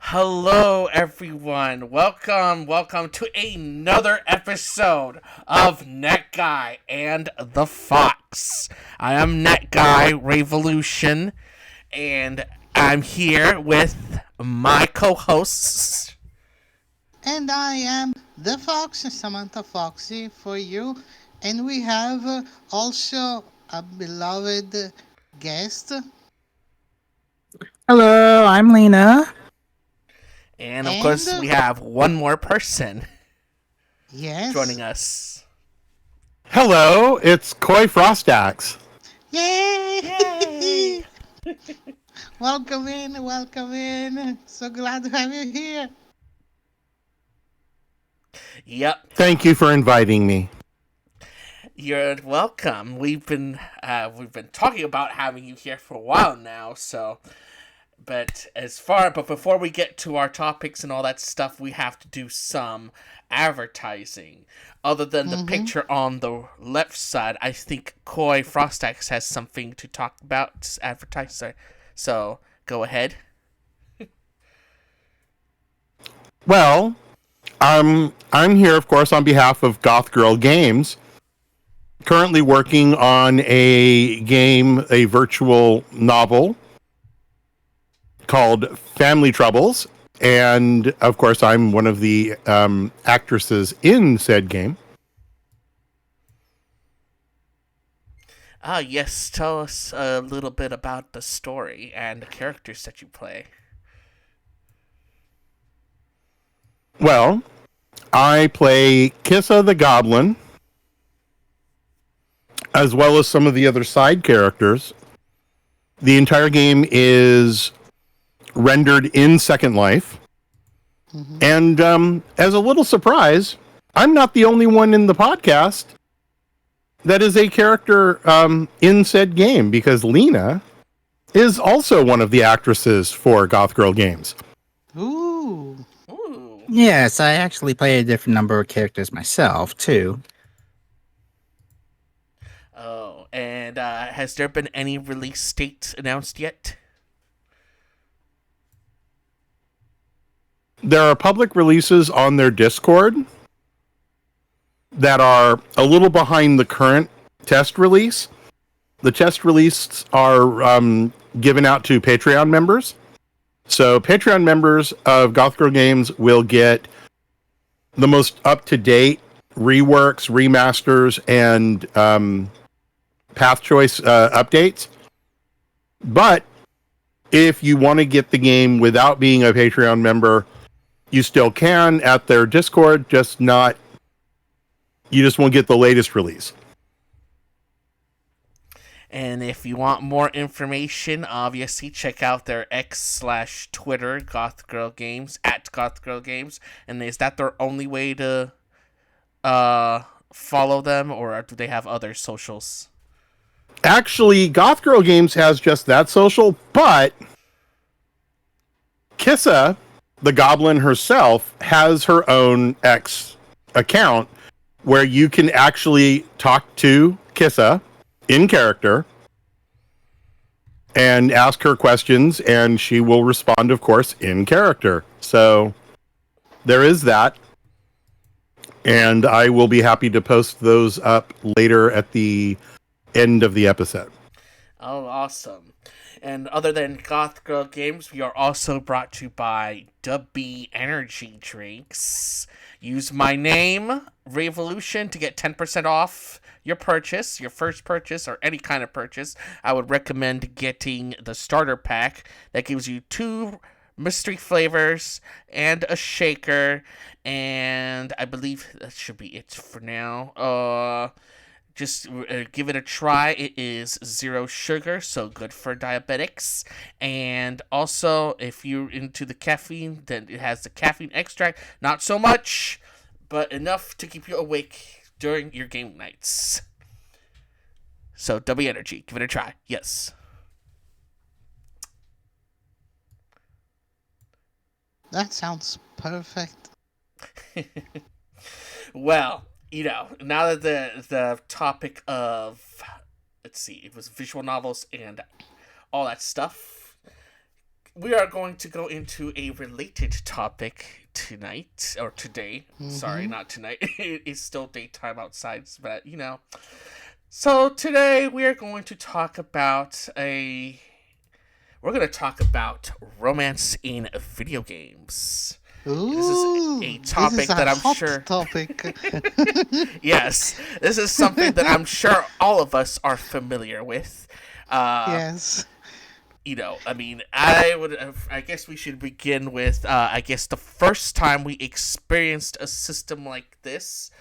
Hello, everyone. Welcome to another episode of Netguy and the Fox. I am Netguy Revolution, and I'm here with my co-hosts. And I am the Fox, Samantha Foxy for you. And we have also a beloved guest. Hello, I'm Lena. And of And course, we have one more person yes, joining us. Hello, it's Koi Frostax. yay! Yay! Welcome in, welcome in. So glad to have you here. Yep, Thank you for inviting me. you're welcome. We've been talking about having you here for a while now, so but before we get to our topics and all that stuff, we have to do some advertising. Other than the Mm-hmm. picture on the left side, I think Koi Frostax has something to talk about advertising. So go ahead. Well, I'm here, of course, on behalf of Goth Girl Games. Currently working on a game, a virtual novel called Family Troubles, and of course, I'm one of the actresses in said game. Yes, tell us a little bit about the story and the characters that you play. Well, I play Kissa the Goblin, as well as some of the other side characters. The entire game is rendered in Second Life. Mm-hmm. And as a little surprise, I'm not the only one in the podcast that is a character in said game, because Lena is also one of the actresses for Goth Girl Games. Ooh. Ooh. Yes, I actually play a different number of characters myself, too. Oh, and has there been any release dates announced yet? There are public releases on their Discord that are a little behind the current test release. The test releases are given out to Patreon members. So Patreon members of Goth Girl Games will get the most up-to-date reworks, remasters, and path choice updates. But if you want to get the game without being a Patreon member, you still can at their Discord, you just won't get the latest release. And if you want more information, obviously check out their X/Twitter, Goth Girl Games, at Goth Girl Games. And is that their only way to follow them, or do they have other socials? Actually, Goth Girl Games has just that social, but Kissa, the goblin herself, has her own X account where you can actually talk to Kissa in character and ask her questions, and she will respond, of course, in character. So there is that. And I will be happy to post those up later at the end of the episode. Oh, awesome. And other than Goth Girl Games, we are also brought to you by WB Energy Drinks. Use my name, Revolution, to get 10% off your purchase, your first purchase, or any kind of purchase. I would recommend getting the starter pack that gives you 2 mystery flavors and a shaker, and I believe that should be it for now. Just give it a try. It is 0 sugar, so good for diabetics. And also, if you're into the caffeine, then it has the caffeine extract. Not so much, but enough to keep you awake during your game nights. So, W Energy, give it a try. Yes. That sounds perfect. Well, now that the topic of, let's see, it was visual novels and all that stuff, we are going to go into a related topic tonight, or today. Sorry, not tonight. It's still daytime outside, but So today we are going to talk about romance in video games. This is a topic that I'm hot sure. topic. Yes, this is something that I'm sure all of us are familiar with. Yes. I guess we should begin with, the first time we experienced a system like this.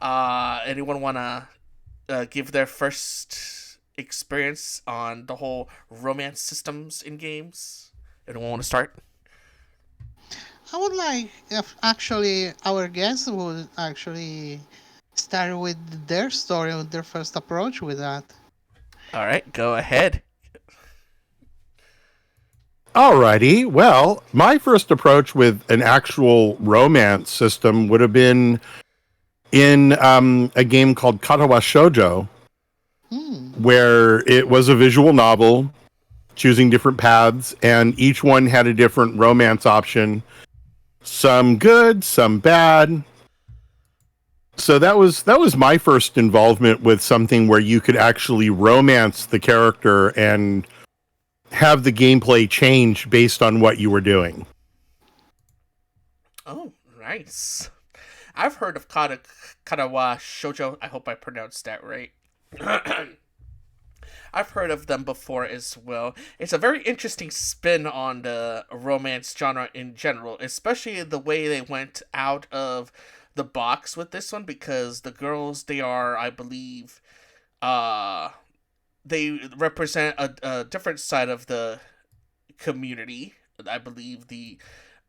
Anyone want to give their first experience on the whole romance systems in games? Anyone want to start? I would like if actually our guests would actually start with their story, with their first approach with that. All right, go ahead. Alrighty. Well, my first approach with an actual romance system would have been in a game called Katawa Shoujo, where it was a visual novel, choosing different paths, and each one had a different romance option. Some good, some bad. So that was my first involvement with something where you could actually romance the character and have the gameplay change based on what you were doing. Oh, nice. I've heard of Katawa Shoujo. I hope I pronounced that right. I've heard of them before as well. It's a very interesting spin on the romance genre in general, especially the way they went out of the box with this one, because the girls, they are, I believe, they represent a different side of the community. I believe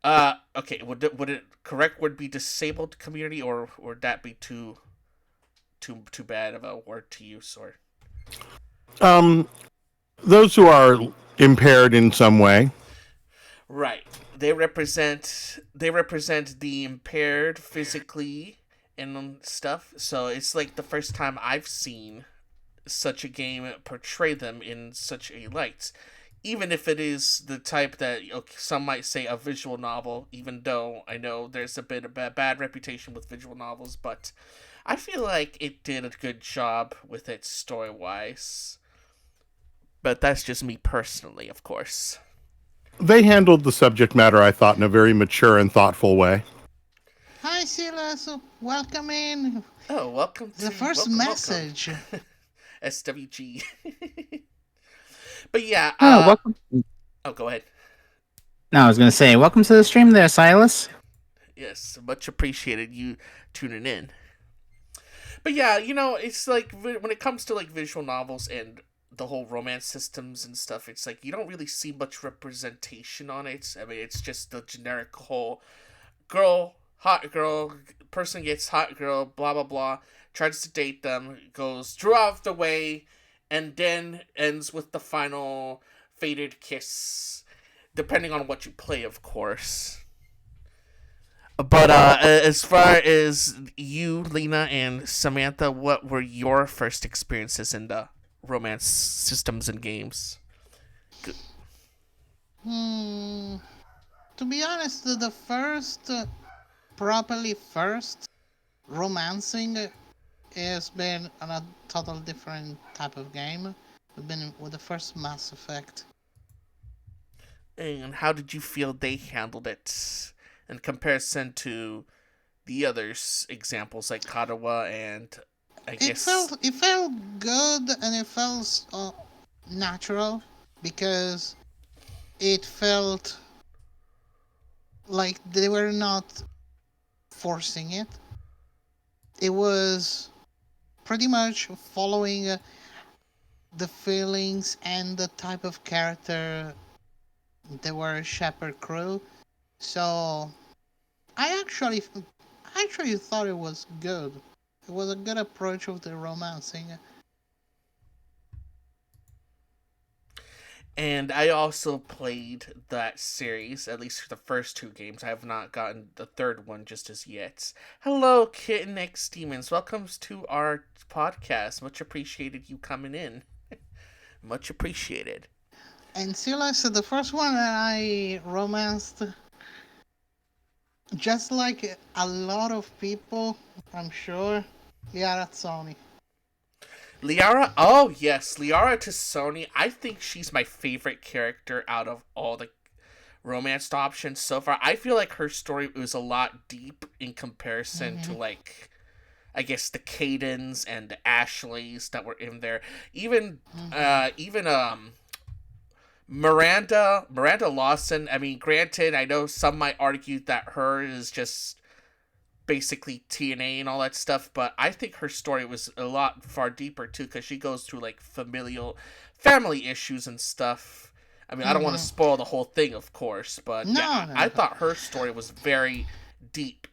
okay, would it correct would be disabled community, or would that be too bad of a word to use? Or those who are impaired in some way. Right. They represent the impaired physically and stuff. So it's like the first time I've seen such a game portray them in such a light. Even if it is the type that some might say a visual novel, even though I know there's a bit of a bad reputation with visual novels, but I feel like it did a good job with it story-wise. But that's just me personally, of course. They handled the subject matter, I thought, in a very mature and thoughtful way. Hi, Silas. Welcome in. Oh, welcome to The first message. Welcome. SWG. But yeah. Welcome. Oh, go ahead. No, I was going to say, welcome to the stream there, Silas. Yes, much appreciated you tuning in. But yeah, it's like when it comes to like visual novels and the whole romance systems and stuff, it's like you don't really see much representation on it. I mean, it's just the generic whole hot girl, person gets hot girl, blah blah blah, tries to date them, goes throughout the way, and then ends with the final faded kiss, depending on what you play, of course. But as far as you, Lena, and Samantha, what were your first experiences in the romance systems and games? To be honest, the first first romancing has been on a total different type of game. It's been with the first Mass Effect. And how did you feel they handled it in comparison to the others examples like Katawa and It felt good, and it felt natural, because it felt like they were not forcing it. It was pretty much following the feelings and the type of character they were a shepherd crew. So I actually thought it was good. It was a good approach of the romancing. And I also played that series, at least for the first two games. I have not gotten the third one just as yet. Hello, Kitten X Demons. Welcome to our podcast. Much appreciated you coming in. Much appreciated. And Silas, the first one that I romanced, just like a lot of people, I'm sure, Liara Sony. Liara, oh yes, Liara to Sony. I think she's my favorite character out of all the romanced options so far. I feel like her story was a lot deep in comparison to Mm-hmm. like I guess the Cadens and the Ashleys that were in there. Even Mm-hmm. even Miranda Lawson. I mean, granted, I know some might argue that her is just basically TNA and all that stuff, but I think her story was a lot far deeper too because she goes through like familial family issues and stuff. I mean, I don't want to Mm-hmm. spoil the whole thing, of course, but yeah, No, I no. thought her story was very deep,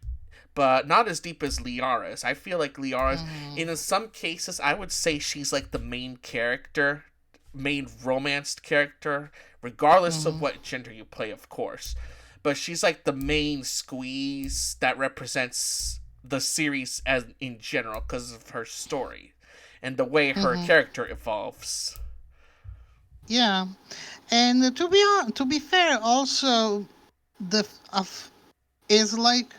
but not as deep as Liara's. I feel like Liara's, Mm-hmm. in some cases, I would say she's like the main character, main romanced character, regardless of Mm-hmm. what gender you play, of course. But she's like the main squeeze that represents the series as in general because of her story and the way her Mm-hmm. character evolves. Yeah, and to be fair, also the is like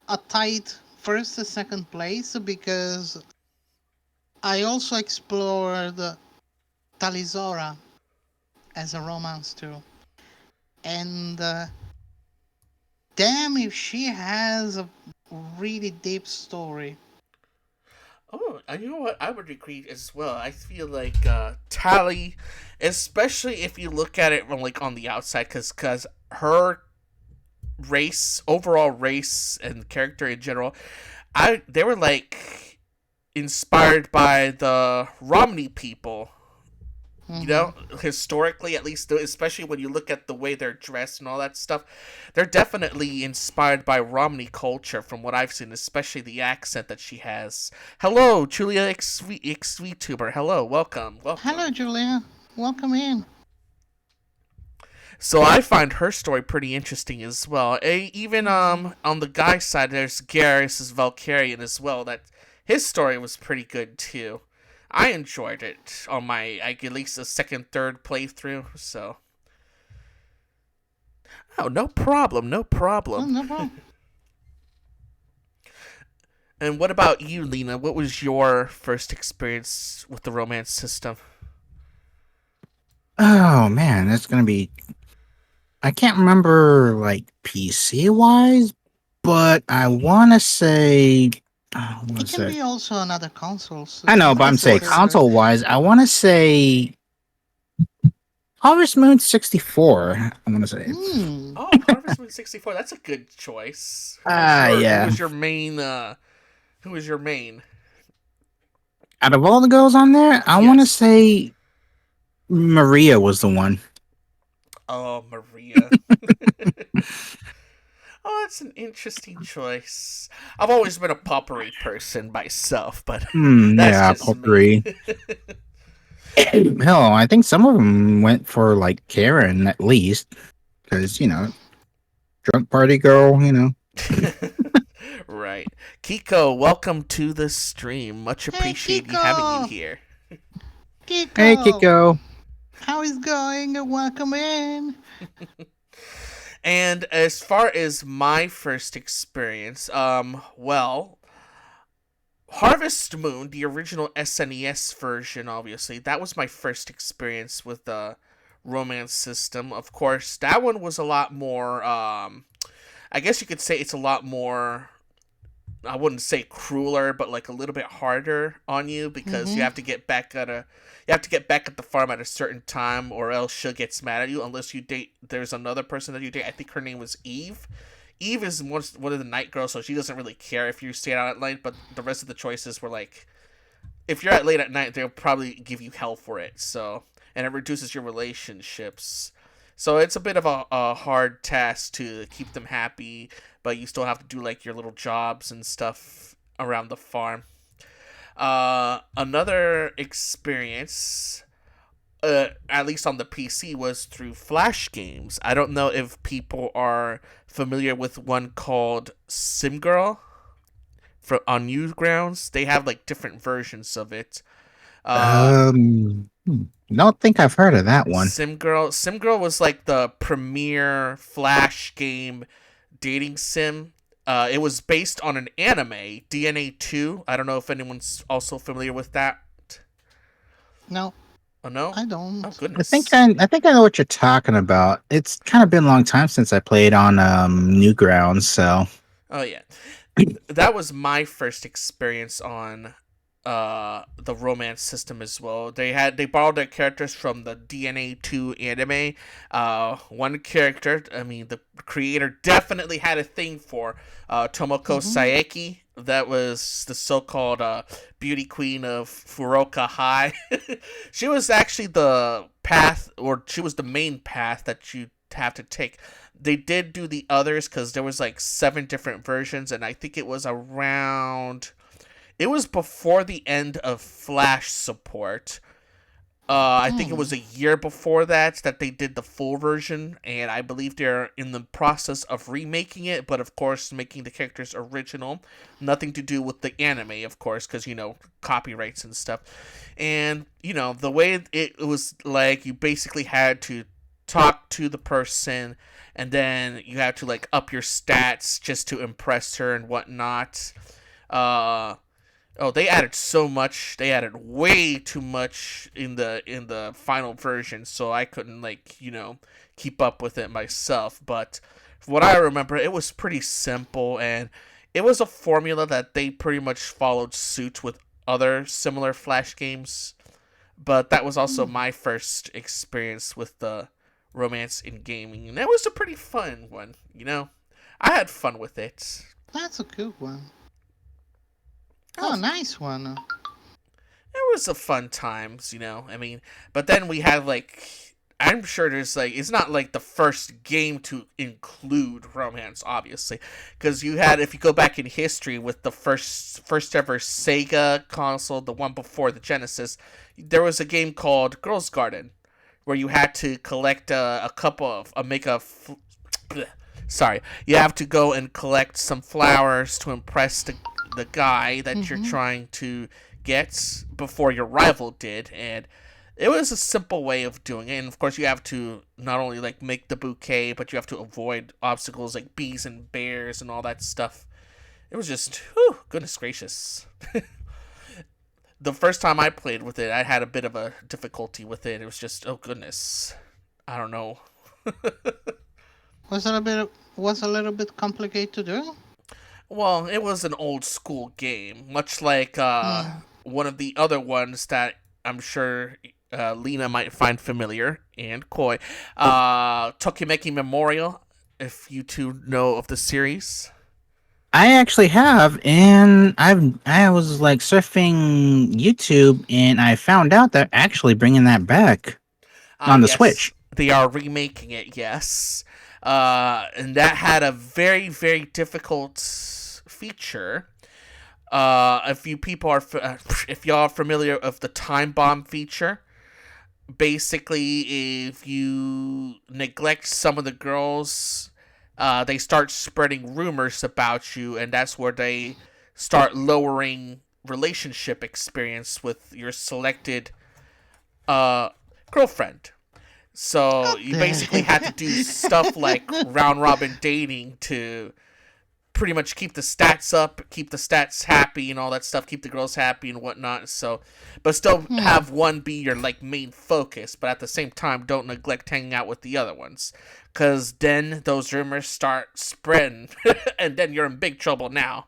a tight first and second place because I also explored Talizora as a romance too, and damn if she has a really deep story. Oh, and you know what? I would agree as well. I feel like Tally, especially if you look at it from like on the outside, because her race, overall race and character in general, they were like inspired by the Romney people. You Mm-hmm. know, historically, at least, especially when you look at the way they're dressed and all that stuff, they're definitely inspired by Romney culture from what I've seen, especially the accent that she has. Hello, Julia XVTuber. Hello, welcome, Hello, welcome. Julia. Welcome in. So I find her story pretty interesting as well. Even Mm-hmm. on the guy side, there's Garrus' Valkyrian as well. That his story was pretty good too. I enjoyed it on my at least a second, third playthrough. So oh, no problem, no Oh, problem. no problem. And what about you, Lena? What was your first experience with the romance system? Oh man, that's gonna be. I can't remember like PC wise, but I want to say. What It was can it? be also on other consoles. I know, It but I'm Of saying considers course. her. console wise, I want to say Harvest Moon 64. I want to say. Hmm. Oh, Harvest Moon 64. That's a good choice. Who Yeah. was your main? Who was your main? Out of all the girls on there, I want to Yes. say Maria was the one. Oh, Maria. Oh, that's an interesting choice. I've always been a potpourri person myself, but that's Yeah, just me. potpourri. Hell, I think some of them went for like Karen at least, because drunk party girl. Right. Kiko, welcome to the stream. Much Hey, appreciate you having you Kiko! here. Hey, Kiko! Kiko. How is going? Welcome in. And as far as my first experience, well, Harvest Moon, the original SNES version, obviously, that was my first experience with the romance system. Of course, that one was a lot more, I guess you could say it's a lot more, I wouldn't say crueler, but like a little bit harder on you because Mm-hmm. you have to get back at the farm at a certain time, or else she gets mad at you. Unless you date, there's another person that you date. I think her name was Eve. Eve is one of the night girls, so she doesn't really care if you stay out at night. But the rest of the choices were like, if you're out late at night, they'll probably give you hell for it. So, and it reduces your relationships. So it's a bit of a hard task to keep them happy, but you still have to do like your little jobs and stuff around the farm. Another experience, at least on the PC, was through Flash games. I don't know if people are familiar with one called SimGirl on Newgrounds. They have like different versions of it. Uh, Don't think I've heard of that one. Sim Girl was like the premier Flash game dating sim. It was based on an anime, DNA 2. I don't know if anyone's also familiar with that. No, Oh no? I don't. Oh I think goodness. I think I know what you're talking about. It's kind of been a long time since I played on Newgrounds, so Oh yeah. That was my first experience on the romance system as well. They borrowed their characters from the DNA 2 anime. One character, I mean the creator definitely had a thing for Tomoko Mm-hmm. Saeki. That was the so-called beauty queen of Furoka High. She was actually the path, or she was the main path that you have to take. They did do the others because there was like 7 different versions, and I think it was around. It was before the end of Flash support. I think it Hmm. was a year before that they did the full version, and I believe they're in the process of remaking it, but of course making the characters original. Nothing to do with the anime, of course, because copyrights and stuff. And the way it was like you basically had to talk to the person, and then you had to like up your stats just to impress her and whatnot. Uh, Oh, they added so much. They added way too much in the final version, so I couldn't keep up with it myself. But from what I remember, it was pretty simple, and it was a formula that they pretty much followed suit with other similar Flash games. But that was also Hmm. my first experience with the romance in gaming, and it was a pretty fun one. I had fun with it. That's a good one. Oh, Oh, nice one. it was a fun times. I mean, but then we had I'm sure there's it's not like the first game to include romance, obviously, because you had, if you go back in history with the first ever Sega console, the one before the Genesis, there was a game called Girls Garden, where you had to collect a couple of make a. Sorry, you have to go and collect some flowers to impress the guy that you're Mm-hmm. trying to get before your rival did, and it was a simple way of doing it. And of course, you have to not only make the bouquet, but you have to avoid obstacles like bees and bears and all that stuff. It was just, whew, goodness gracious. The first time I played with it, I had a bit of a difficulty with it. It was just, oh goodness, I don't know. Was a little bit complicated to do. Well, it was an old school game, much like Hmm. one of the other ones that I'm sure Lena might find familiar, and Koi. Tokimeki Memorial, if you two know of the series. I actually have, and I was like surfing YouTube, and I found out they're actually bringing that back on the Yes, Switch. they are remaking it, yes. And that had a very, very difficult feature. If you people are, if y'all are familiar of the time bomb feature, basically, if you neglect some of the girls, they start spreading rumors about you, and that's where they start lowering relationship experience with your selected uh, girlfriend. So What you basically the? had to do stuff like round robin dating to pretty much keep the stats up, keep the stats happy and all that stuff, keep the girls happy and whatnot. So, but still Hmm. have one be your main focus, but at the same time, don't neglect hanging out with the other ones, because then those rumors start spreading, and then you're in big trouble now.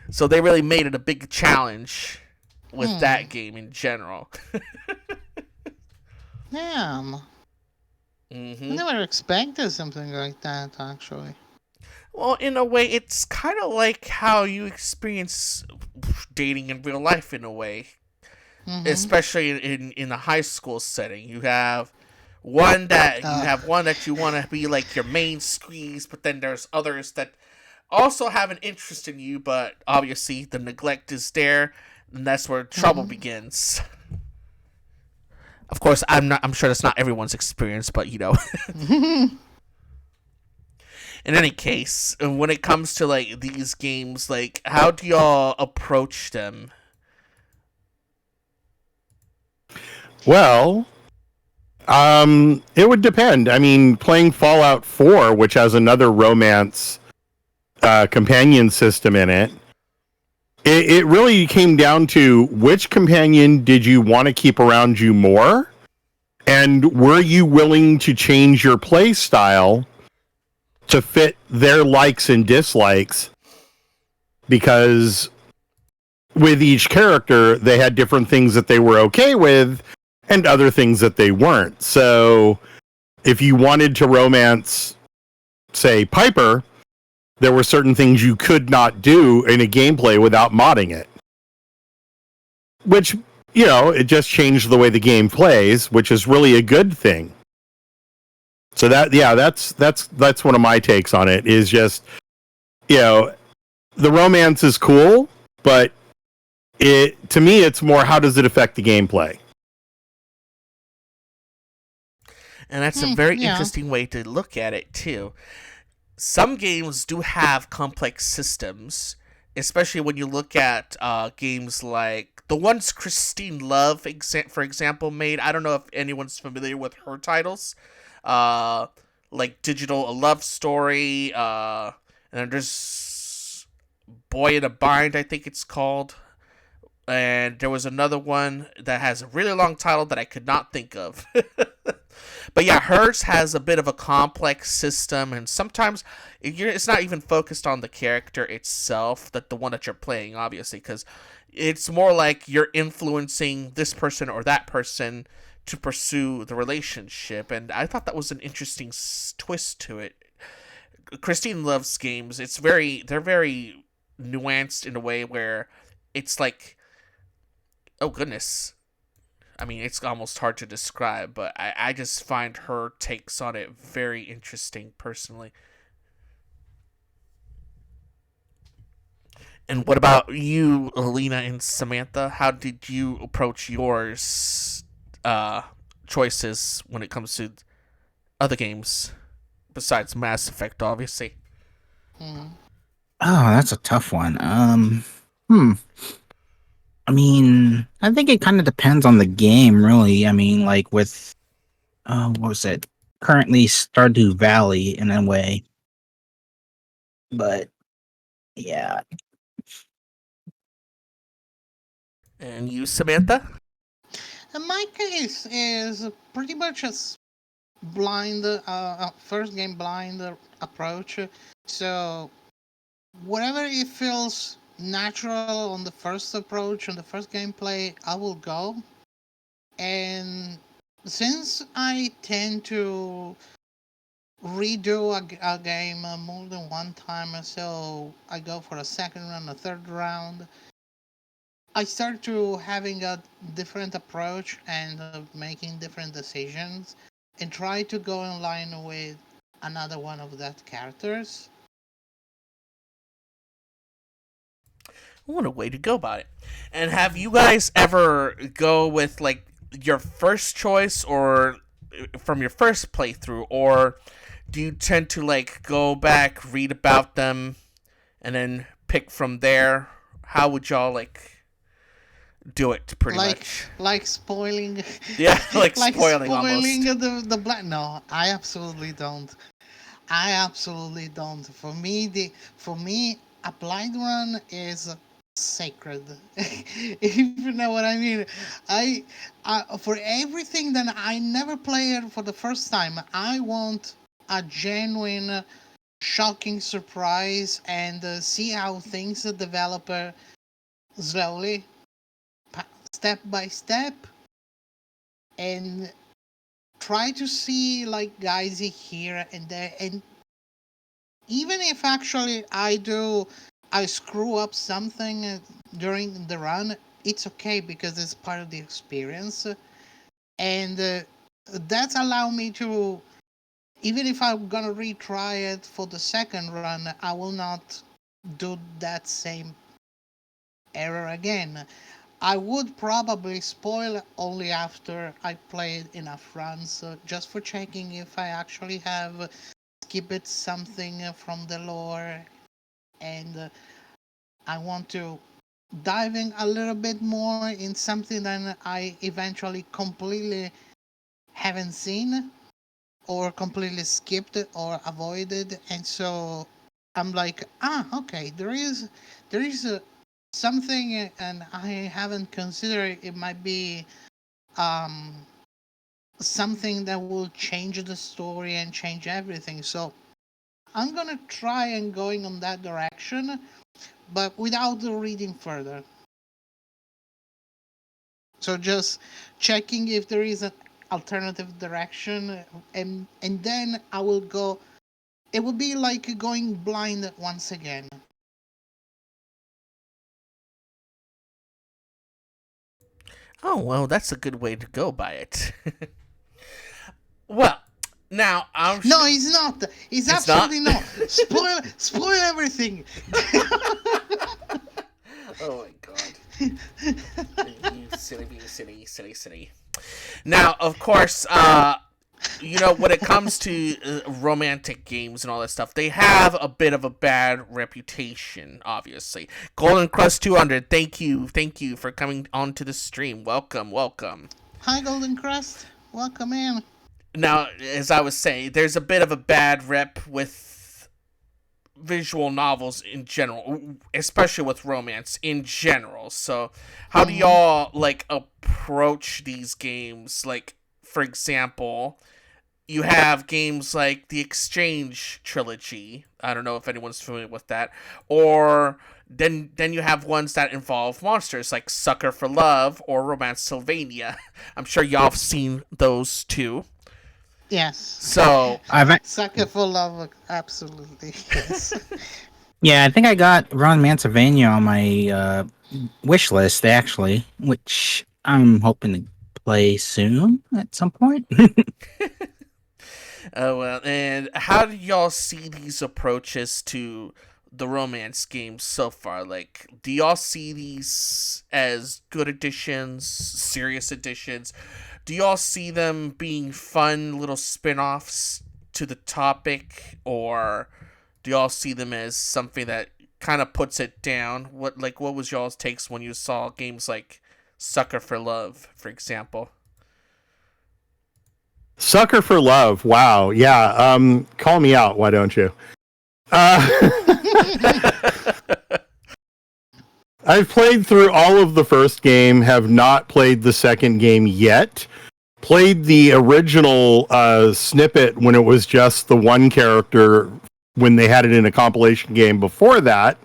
So they really made it a big challenge with Hmm. that game in general. Damn. I hmm never expected something like that, actually. Well, in a way, it's kind of like how you experience dating in real life, in a way, Mm-hmm. especially in a high school setting. You have one that you want to be like your main squeeze, but then there's others that also have an interest in you, but obviously the neglect is there, and that's where trouble Mm-hmm. begins. Of course, I'm sure that's not everyone's experience, but in any case, when it comes to these games, how do y'all approach them? Well, it would depend. I mean, playing Fallout 4, which has another romance companion system in it, it really came down to which companion did you want to keep around you more, and were you willing to change your play style to fit their likes and dislikes? Because with each character, they had different things that they were okay with and other things that they weren't. So if you wanted to romance, say, Piper, there were certain things you could not do in a gameplay without modding it. Which, you know, it just changed the way the game plays, which is really a good thing. So that's one of my takes on it, is just, you know, the romance is cool, but to me it's more, how does it affect the gameplay? And that's a very interesting way to look at it, too. Some games do have complex systems, especially when you look at games like the ones Christine Love, for example, made. I don't know if anyone's familiar with her titles. Like Digital A Love Story, and then there's Boy in a Bind, I think it's called. And there was another one that has a really long title that I could not think of. But yeah, hers has a bit of a complex system, and sometimes it's not even focused on the character itself, that the one that you're playing, obviously, because it's more like you're influencing this person or that person to pursue the relationship, and I thought that was an interesting twist to it. Christine Love's games, they're very nuanced in a way where it's like, oh goodness, I mean, it's almost hard to describe, but I just find her takes on it very interesting, personally. And what about you, Alina and Samantha? How did you approach yours choices when it comes to other games, besides Mass Effect, obviously? Hmm. Oh, that's a tough one. Hmm. I mean, I think it kind of depends on the game, really. I mean, like with what was it? Currently Stardew Valley in a way. But yeah. And you, Samantha? In my case, is pretty much a blind, first game blind approach. So whatever it feels natural on the first approach, on the first gameplay, I will go. And since I tend to redo a game more than one time, so I go for a second round, a third round, I start to having a different approach and making different decisions, and try to go in line with another one of that characters. What a way to go about it. And have you guys ever go with, like, your first choice, or from your first playthrough, or do you tend to, like, go back, read about them, and then pick from there? How would y'all, like, do it, pretty like much? like spoiling Yeah, like like spoiling spoiling almost. the black. No, I absolutely don't. I absolutely don't. For me, a blind run is sacred. If you know what I mean. For everything that I never play it for the first time, I want a genuine, shocking surprise, and see how things develop slowly, step by step, and try to see like guys here and there. And even if actually I screw up something during the run, it's okay because it's part of the experience. And that's allow me to, even if I'm gonna retry it for the second run, I will not do that same error again. I would probably spoil only after I played enough runs, just for checking if I actually have skipped something from the lore, and I want to diving a little bit more in something that I eventually completely haven't seen or completely skipped or avoided, and so I'm like, okay, there is something, and I haven't considered it might be um something that will change the story and change everything. So I'm gonna try and going on that direction, but without reading further. So just checking if there is an alternative direction, and then I will go. It would be like going blind once again. Oh, well, that's a good way to go by it. Well, now I'm. No, it's not. It's It's not? absolutely not. Spoil everything. Oh my god. You silly. Now, of course, when it comes to romantic games and all that stuff, they have a bit of a bad reputation, obviously. Golden Crust 200, thank you for coming onto the stream. Welcome. Hi, Golden Crust. Welcome in. Now, as I was saying, there's a bit of a bad rep with visual novels in general, especially with romance in general. So, how do y'all approach these games? Like, for example, you have games like the Exchange trilogy. I don't know if anyone's familiar with that. Or then you have ones that involve monsters like Sucker for Love or Romance Sylvania. I'm sure y'all have seen those too. Yes. So Sucker for Love, absolutely. Yes. Yeah, I think I got Ron Mancavania on my wish list actually, which I'm hoping to play soon at some point. Oh, well, and how do y'all see these approaches to the romance games so far? Like, do y'all see these as good additions, serious additions? Do y'all see them being fun little spin-offs to the topic, or do y'all see them as something that kind of puts it down? What was y'all's takes when you saw games like Sucker for Love, for example? Sucker for Love. Wow. Yeah. Call me out. Why don't you? I've played through all of the first game, have not played the second game yet. Played the original snippet when it was just the one character when they had it in a compilation game before that.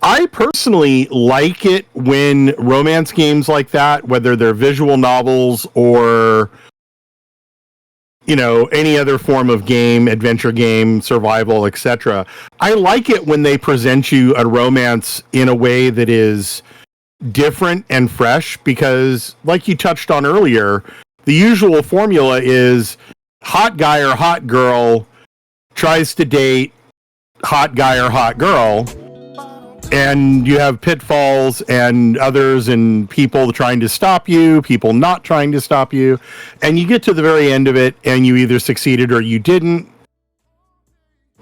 I personally like it when romance games like that, whether they're visual novels or any other form of game, adventure game, survival, etc. I like it when they present you a romance in a way that is different and fresh, because like you touched on earlier, the usual formula is hot guy or hot girl tries to date hot guy or hot girl, and you have pitfalls and others and people trying to stop you, people not trying to stop you, and you get to the very end of it and you either succeeded or you didn't.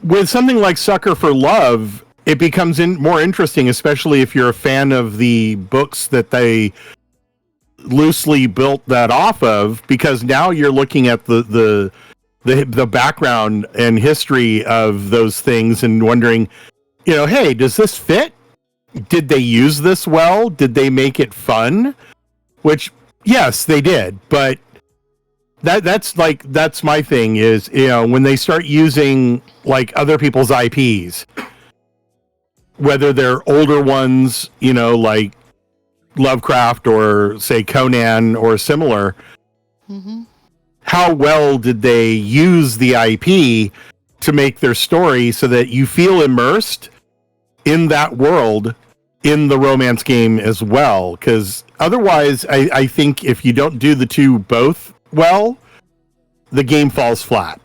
With something like Sucker for Love, it becomes more interesting, especially if you're a fan of the books that they loosely built that off of, because now you're looking at the background and history of those things and wondering, hey, does this fit? Did they use this well? Did they make it fun? Which, yes, they did. But that's my thing is, when they start using like other people's IPs, whether they're older ones, like Lovecraft or say Conan or similar, how well did they use the IP to make their story so that you feel immersed in that world in the romance game as well? Because otherwise, I think if you don't do the two both well, the game falls flat.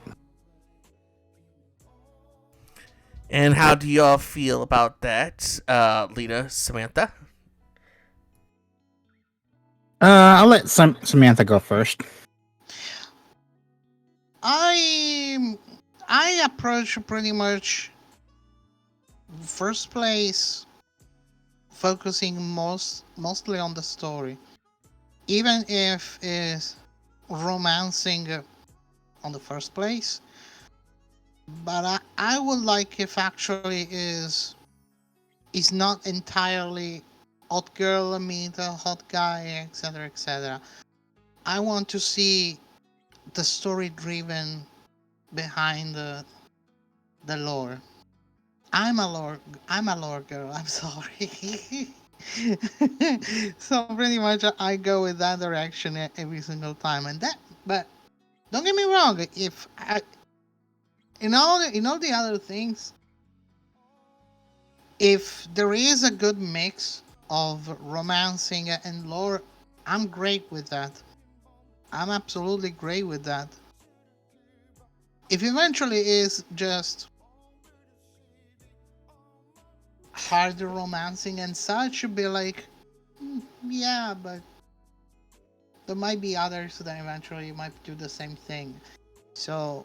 And how do y'all feel about that, Lita, Samantha? I'll let Samantha go first. I approach pretty much first place focusing mostly on the story, even if it's romancing on the first place. But I would like if actually is not entirely hot girl meet a hot guy, etc., etc. I want to see the story driven behind the lore. I'm a lore girl. I'm sorry. So pretty much I go with that direction every single time, and that. But don't get me wrong. If I, in all the other things, if there is a good mix of romancing and lore, I'm great with that. I'm absolutely great with that. If eventually is just harder romancing and such, should be like, yeah, but there might be others that eventually might do the same thing. So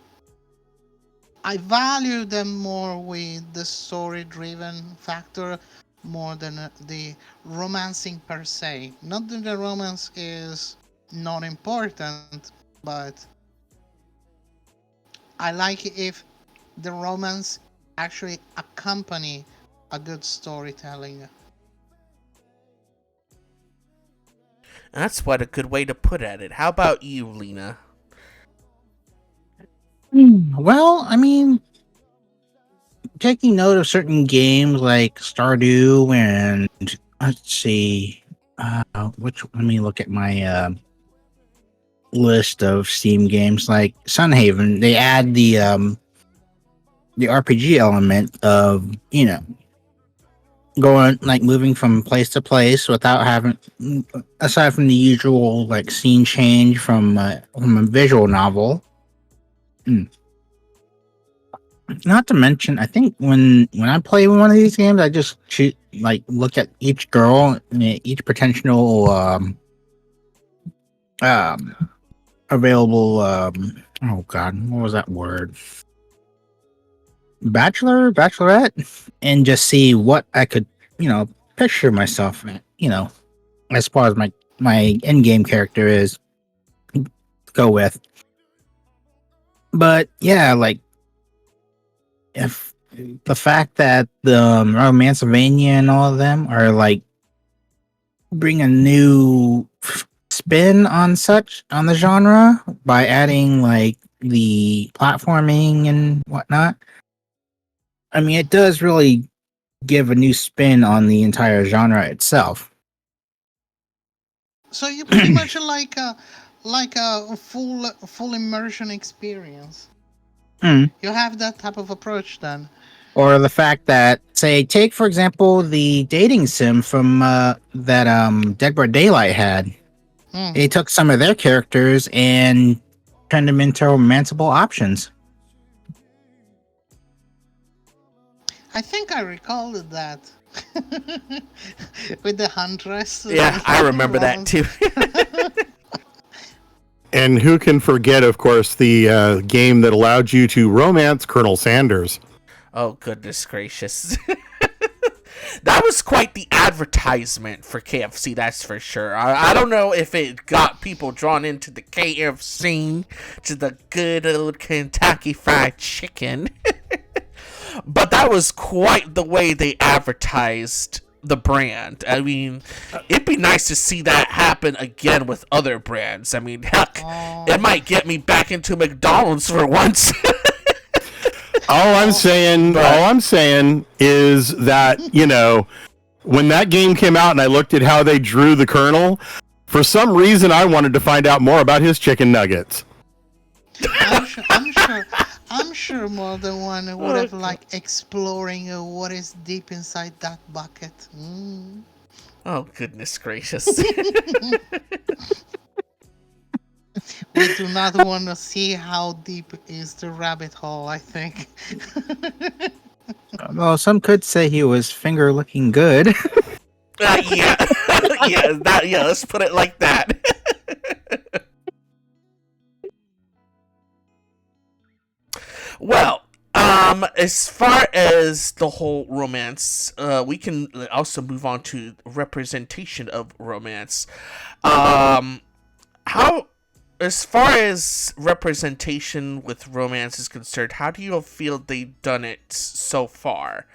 I value them more with the story-driven factor more than the romancing per se. Not that the romance is not important, but I like it if the romance actually accompany a good storytelling. That's what a good way to put at it. How about you, Lena? Well, I mean, taking note of certain games like Stardew and let's see, which let me look at my list of Steam games like Sunhaven. They add the RPG element of going like moving from place to place without having aside from the usual like scene change from a visual novel. Not to mention, I think when I play one of these games, I just look at each girl and each potential um available oh god, what was that word? Bachelorette, and just see what I could, picture myself, as far as my end game character is go with. But yeah, like if the fact that the Romancevania and all of them are like bring a new spin on the genre by adding like the platforming and whatnot. I mean, it does really give a new spin on the entire genre itself. So you pretty much like a full immersion experience. Mm. You have that type of approach then. Or the fact that, say, take for example the dating sim from that Dead by Daylight had. They took some of their characters and turned them into romanceable options. I think I recalled that. With the huntress. Yeah, I remember that too. And who can forget, of course, the game that allowed you to romance Colonel Sanders? Oh, goodness gracious. That was quite the advertisement for KFC, that's for sure. I don't know if it got people drawn into the KFC, to the good old Kentucky Fried Chicken. But that was quite the way they advertised the brand. I mean, it'd be nice to see that happen again with other brands. I mean, heck, it might get me back into McDonald's for once. All I'm saying is that, when that game came out and I looked at how they drew the Colonel, for some reason I wanted to find out more about his chicken nuggets. I'm sure more than one would have liked exploring what is deep inside that bucket. Oh, goodness gracious. We do not want to see how deep is the rabbit hole, I think. Well, some could say he was finger looking good. Yeah. Yeah, let's put it like that. Well, As far as the whole romance, we can also move on to representation of romance. How, as far as representation with romance is concerned, how do you feel they've done it so far?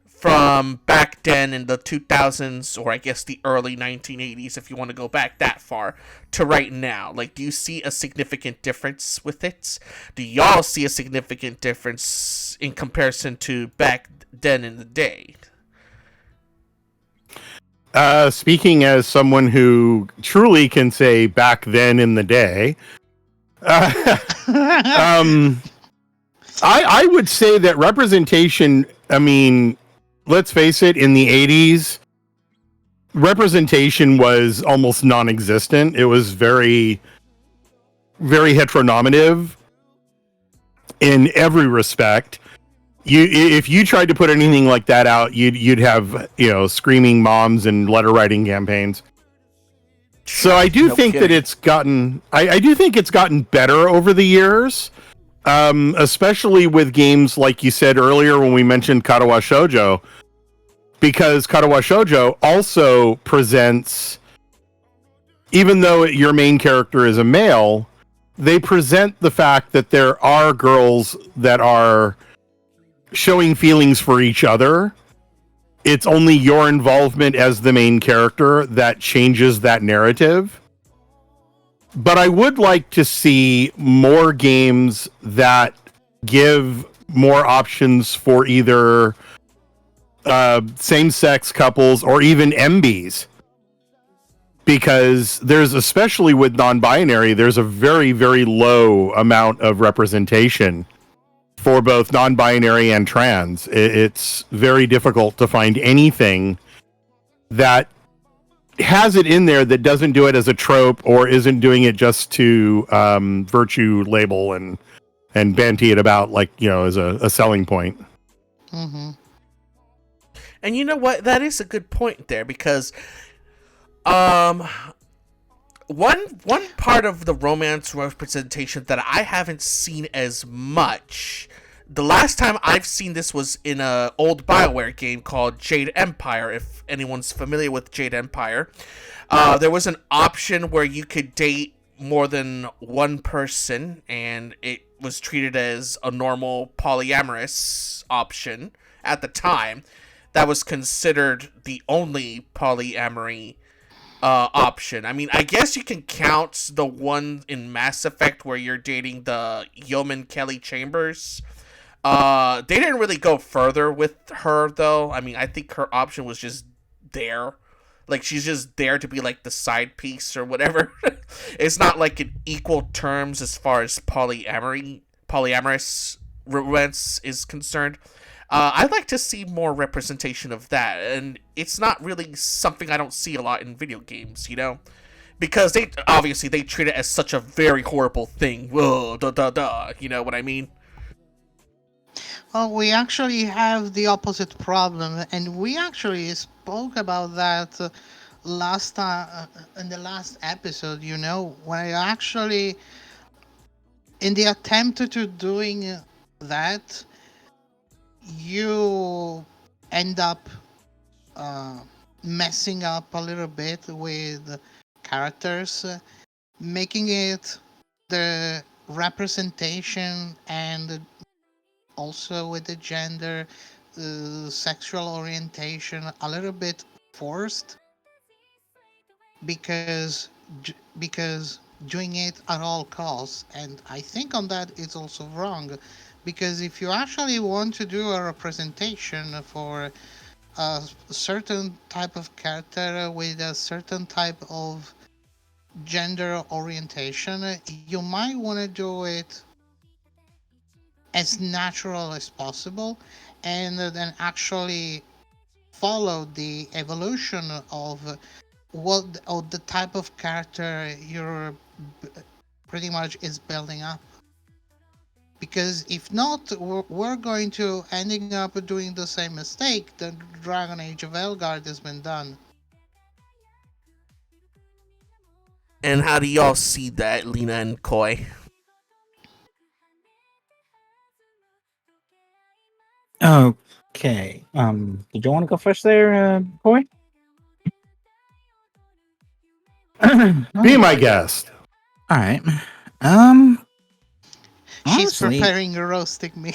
From back then in the 2000s, or I guess the early 1980s, if you want to go back that far, to right now. Like, do you see a significant difference with it? Do y'all see a significant difference in comparison to back then in the day? Speaking as someone who truly can say back then in the day, I would say that representation, I mean, let's face it, in the 80s, representation was almost non-existent. It was very, very heteronormative in every respect. If you tried to put anything like that out, you'd have, screaming moms and letter writing campaigns. So I do think that it's gotten, I do think it's gotten better over the years, especially with games like you said earlier when we mentioned Karawa Shoujo, because Karawa Shoujo also presents, even though your main character is a male, they present the fact that there are girls that are showing feelings for each other. It's only your involvement as the main character that changes that narrative. But I would like to see more games that give more options for either same-sex couples or even MBs. Because there's, especially with non-binary, there's a very, very low amount of representation for both non-binary and trans. It's very difficult to find anything that has it in there that doesn't do it as a trope or isn't doing it just to virtue label and banty it about as a selling point. Mm-hmm. And you know what? That is a good point there, because one part of the romance representation that I haven't seen as much. The last time I've seen this was in a old BioWare game called Jade Empire. If anyone's familiar with Jade Empire, there was an option where you could date more than one person, and it was treated as a normal polyamorous option at the time. That was considered the only polyamory option. I mean, I guess you can count the one in Mass Effect where you're dating the yeoman Kelly Chambers. They didn't really go further with her, though. I mean, I think her option was just there. Like, she's just there to be, like, the side piece or whatever. It's not, like, in equal terms as far as polyamorous romance is concerned. I'd like to see more representation of that, and it's not really something I don't see a lot in video games, because they treat it as such a very horrible thing. Whoa, you know what I mean? Well, we actually have the opposite problem, and we actually spoke about that last time in the last episode. When I actually, in the attempt to doing that, you end up messing up a little bit with characters, making it the representation and also with the gender, sexual orientation a little bit forced, because doing it at all costs. And I think on that it's also wrong, because if you actually want to do a representation for a certain type of character with a certain type of gender orientation, you might want to do it as natural as possible, and then actually follow the evolution of the type of character you're pretty much is building up. Because if not, we're going to ending up doing the same mistake that Dragon Age of Elgard has been done. And how do y'all see that, Lena and Koi? Okay. Did you want to go first there, boy? Be my guest. All right. She's Honestly, preparing a roasting me.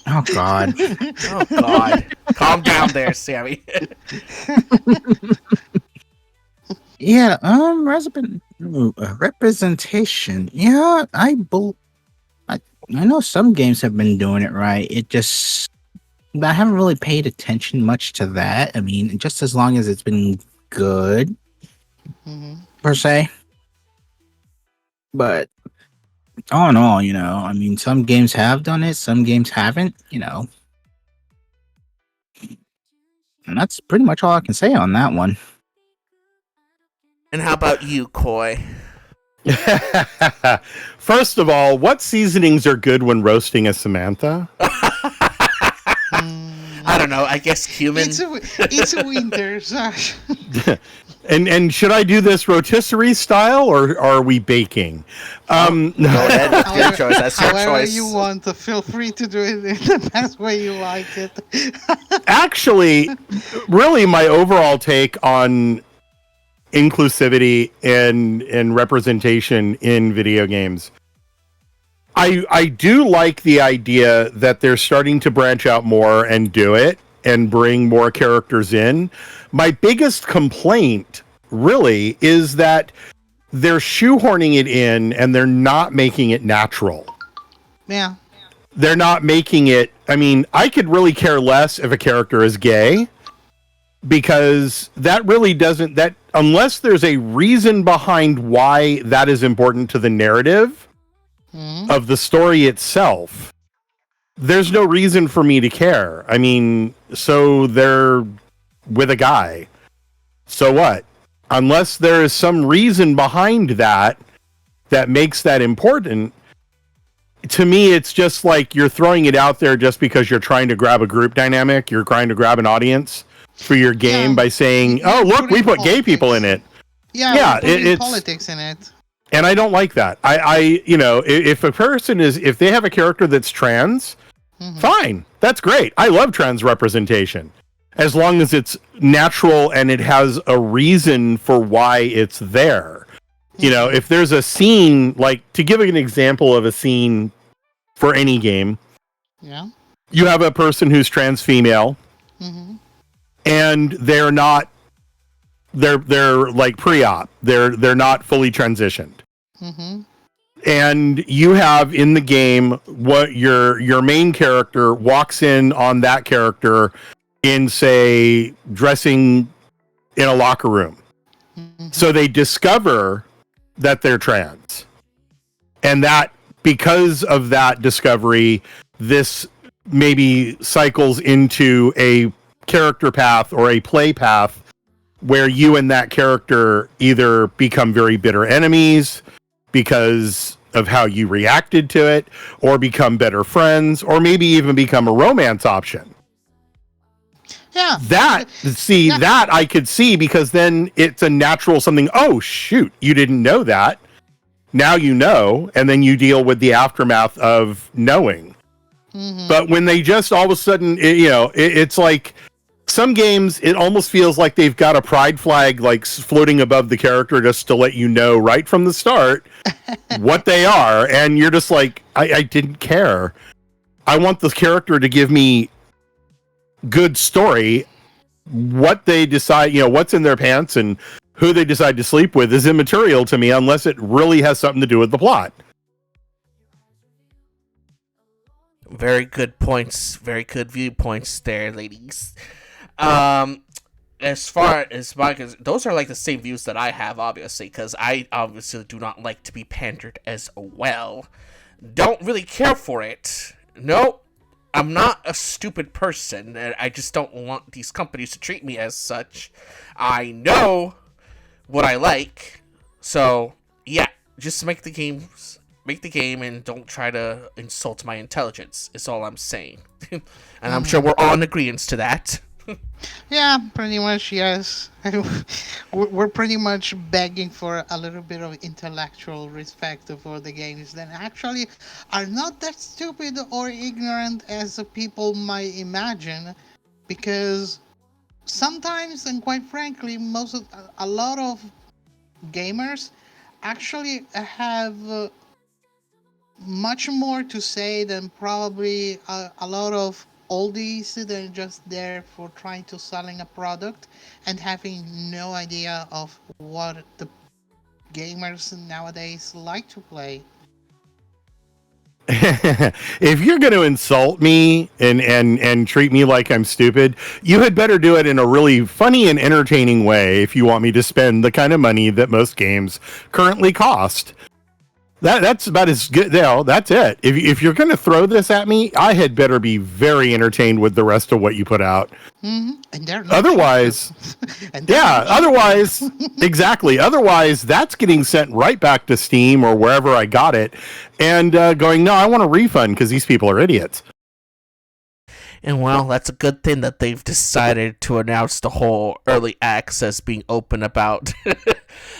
oh god. Oh God, calm down there, Sammy. Yeah. Representation. Yeah, I know some games have been doing it right. I haven't really paid attention much to that. I mean, just as long as it's been good Hmm. per se. But all in all, I mean, some games have done it, some games haven't. And that's pretty much all I can say on that one. And how about you, Koi? First of all, what seasonings are good when roasting a Samantha? I don't know. I guess cumin. It's a winter, Sash. And should I do this rotisserie style or are we baking? Go ahead. That's your choice. That's your However choice. you want, feel free to do it in the best way you like it. Actually, really, my overall take on inclusivity and representation in video games. I do like the idea that they're starting to branch out more and do it and bring more characters in. My biggest complaint really is that they're shoehorning it in and they're not making it natural. Yeah. They're not making it, I mean, I could really care less if a character is gay because that really doesn't, that unless there's a reason behind why that is important to the narrative of the story itself, there's no reason for me to care. I mean, so they're with a guy. So what? Unless there is some reason behind that that makes that important, to me, it's just like you're throwing it out there just because you're trying to grab a group dynamic. You're trying to grab an audience for your game by saying, "Oh, look, we put gay people in it." Yeah, it's politics in it. And I don't like that. If a person if they have a character that's trans, fine, that's great. I love trans representation, as long as it's natural and it has a reason for why it's there. If there's a scene, like to give an example of a scene for any game, you have a person who's trans female, and they're like pre-op. They're not fully transitioned. And you have in the game what your main character walks in on that character in, say, dressing in a locker room. So they discover that they're trans. And that because of that discovery, this maybe cycles into a character path or a play path where you and that character either become very bitter enemies because of how you reacted to it, or become better friends, or maybe even become a romance option. Yeah. That I could see, because then it's a natural something. Oh, shoot, you didn't know that. Now you know, and then you deal with the aftermath of knowing. But when they just all of a sudden, it's like some games, it almost feels like they've got a pride flag like floating above the character just to let you know right from the start what they are. And you're just like, I didn't care. I want this character to give me good story. What they decide, what's in their pants and who they decide to sleep with is immaterial to me unless it really has something to do with the plot. Very good points. Very good viewpoints there, ladies. As far as those are like the same views that I have, obviously, because I obviously do not like to be pandered as well. Don't really care for it. No, I'm not a stupid person. I just don't want these companies to treat me as such. I know what I like, so yeah, just make the game and don't try to insult my intelligence, is all I'm saying. And I'm sure we're all in agreement to that. Yeah, pretty much, yes. We're pretty much begging for a little bit of intellectual respect for the games that actually are not that stupid or ignorant as the people might imagine, because sometimes, and quite frankly, a lot of gamers actually have much more to say than probably a lot of oldies that are just there for trying to selling a product and having no idea of what the gamers nowadays like to play. If you're going to insult me and treat me like I'm stupid, you had better do it in a really funny and entertaining way if you want me to spend the kind of money that most games currently cost. That's about as good. That's it. If you're going to throw this at me, I had better be very entertained with the rest of what you put out. And they're not Otherwise, cheap. And they're yeah. not cheap. Otherwise, exactly. Otherwise, that's getting sent right back to Steam or wherever I got it, and going, no, I want a refund because these people are idiots. And well, that's a good thing that they've decided to announce the whole early access being open about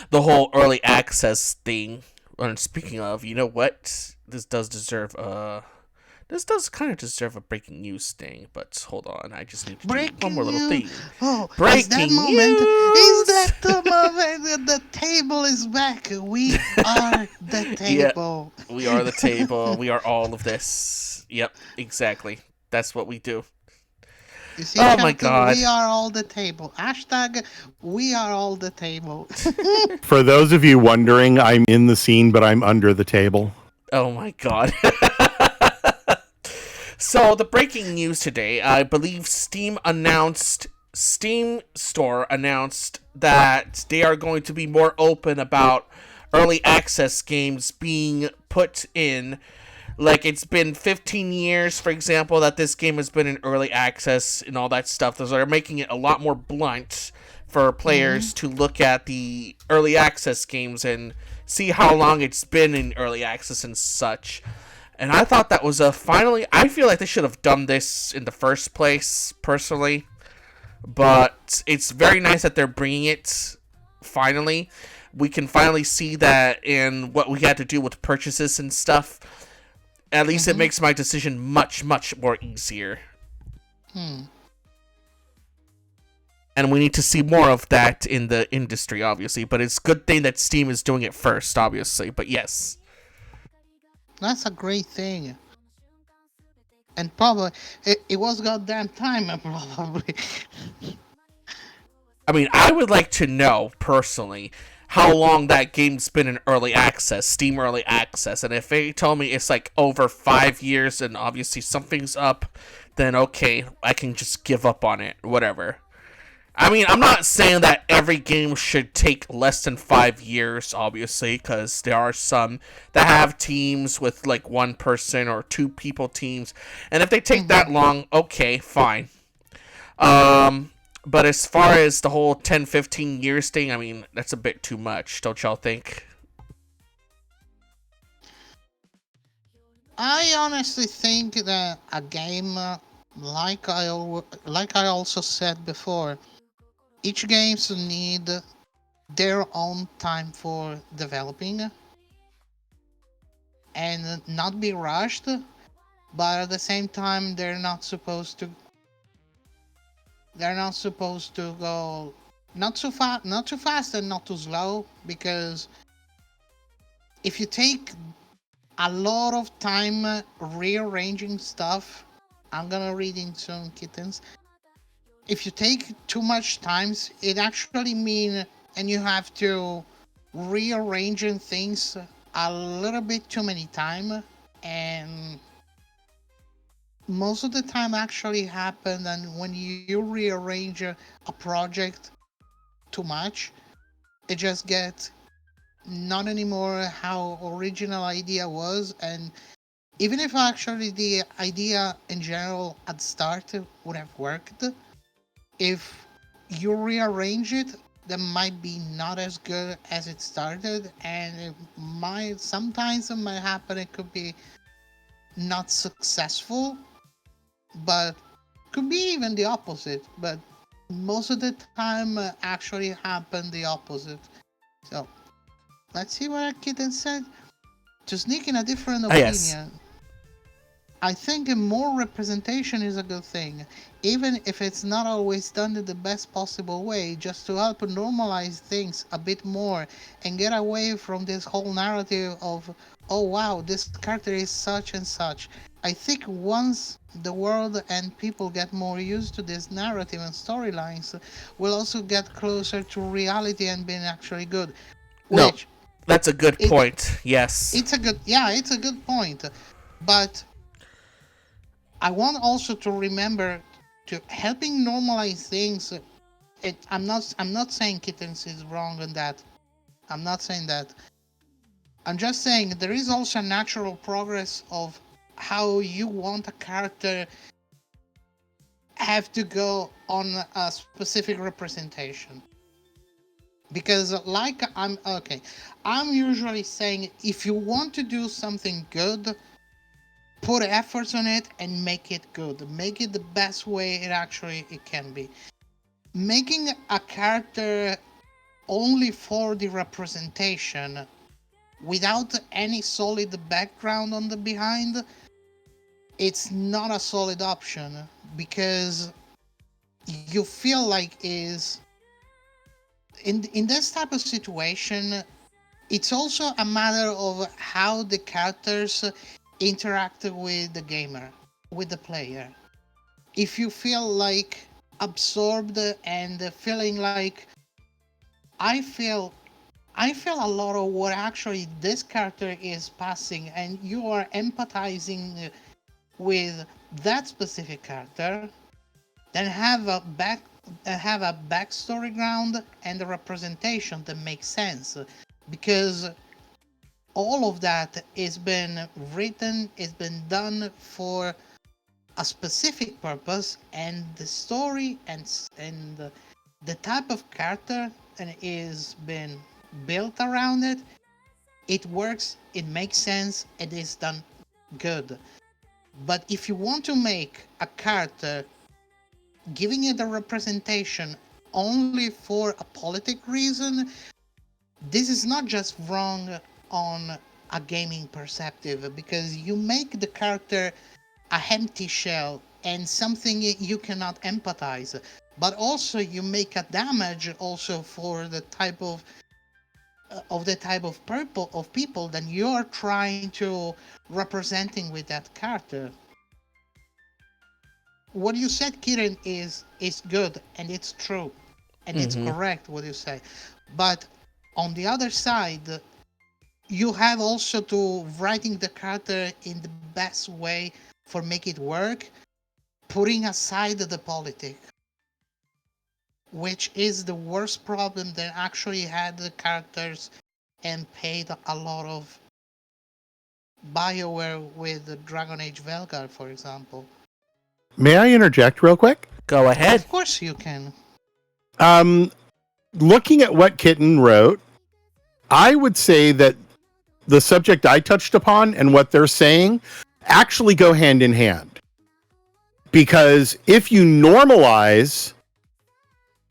the whole early access thing. And speaking of, you know what? This does kind of deserve a breaking news thing, but hold on, I just need to do one more little thing. Oh, is that Breaking moment? news! Is that the moment that the table is back? We are the Yeah, table. we are the table. We are all of this. Yep, exactly. That's what we do. You see, Oh my chat, god. we are all the table. Hashtag, we are all the table. For those of you wondering, I'm in the scene, but I'm under the table. Oh my god. So, the breaking news today, I believe Steam Store announced that they are going to be more open about early access games being put in. Like, it's been 15 years, for example, that this game has been in early access and all that stuff. So they're making it a lot more blunt for players to look at the early access games and see how long it's been in early access and such. And I thought that was I feel like they should have done this in the first place, personally. But it's very nice that they're bringing it finally. We can finally see that in what we had to do with purchases and stuff. At least it makes my decision much, much more easier. And we need to see more of that in the industry, obviously. But it's a good thing that Steam is doing it first, obviously. But yes. That's a great thing. And probably, it was goddamn time, probably. I mean, I would like to know, personally, how long that game's been in early access, Steam early access. And if they told me it's like over 5 years and obviously something's up, then okay, I can just give up on it, whatever. I mean, I'm not saying that every game should take less than 5 years, obviously, because there are some that have teams with like one person or two people teams. And if they take that long, okay, fine. But as far as the whole 10, 15 years thing, I mean, that's a bit too much, don't y'all think? I honestly think that a game, like I also said before, each games need their own time for developing and not be rushed, but at the same time they're not supposed to go not too fast and not too slow, because if you take a lot of time rearranging stuff, I'm gonna read in some kittens. If you take too much times, it actually mean, and you have to rearranging things a little bit too many time, and most of the time actually happen. And when you rearrange a project too much, it just gets not anymore how original idea was. And even if actually the idea in general at start would have worked, if you rearrange it, that might be not as good as it started, and it might happen, it could be not successful, but Could be even the opposite, but most of the time actually happen the opposite. So let's see what our kitten said. To sneak in a different Ah, yes. opinion, I think more representation is a good thing, even if it's not always done in the best possible way, just to help normalize things a bit more and get away from this whole narrative of, oh wow, this character is such and such. I think once the world and people get more used to this narrative and storylines, we'll also get closer to reality and being actually good. No, Which that's a good it point. Yes. it's a good point. But I want also to remember to helping normalize things. I'm not saying Kittens is wrong on that. I'm not saying that. I'm just saying there is also a natural progress of how you want a character have to go on a specific representation. Because like I'm usually saying if you want to do something good, put efforts on it and make it good. Make it the best way it can be. Making a character only for the representation without any solid background on the behind, it's not a solid option, because you feel like is in this type of situation, it's also a matter of how the characters interact with the gamer, with the player. If you feel like absorbed and feeling like I feel I feel a lot of what actually this character is passing, and you are empathizing with that specific character, then have a backstory ground and a representation that makes sense, because all of that has been written, it's been done for a specific purpose, and the story and the type of character and is been built around it. It works, it makes sense, it is done good. But if you want to make a character, giving it a representation only for a politic reason, this is not just wrong on a gaming perspective, because you make the character a empty shell and something you cannot empathize, but also you make a damage also for the type of purple of people that you're trying to representing with that character. What you said, Kiran, is good and it's true and it's Mm-hmm. correct what you say, but on the other side, you have also to writing the character in the best way for make it work, putting aside the politics, which is the worst problem that actually had the characters and paid a lot of BioWare with the Dragon Age Velgar, for example. May I interject real quick? Go ahead. Of course you can. Looking at what Kitten wrote, I would say that the subject I touched upon and what they're saying actually go hand in hand. Because if you normalize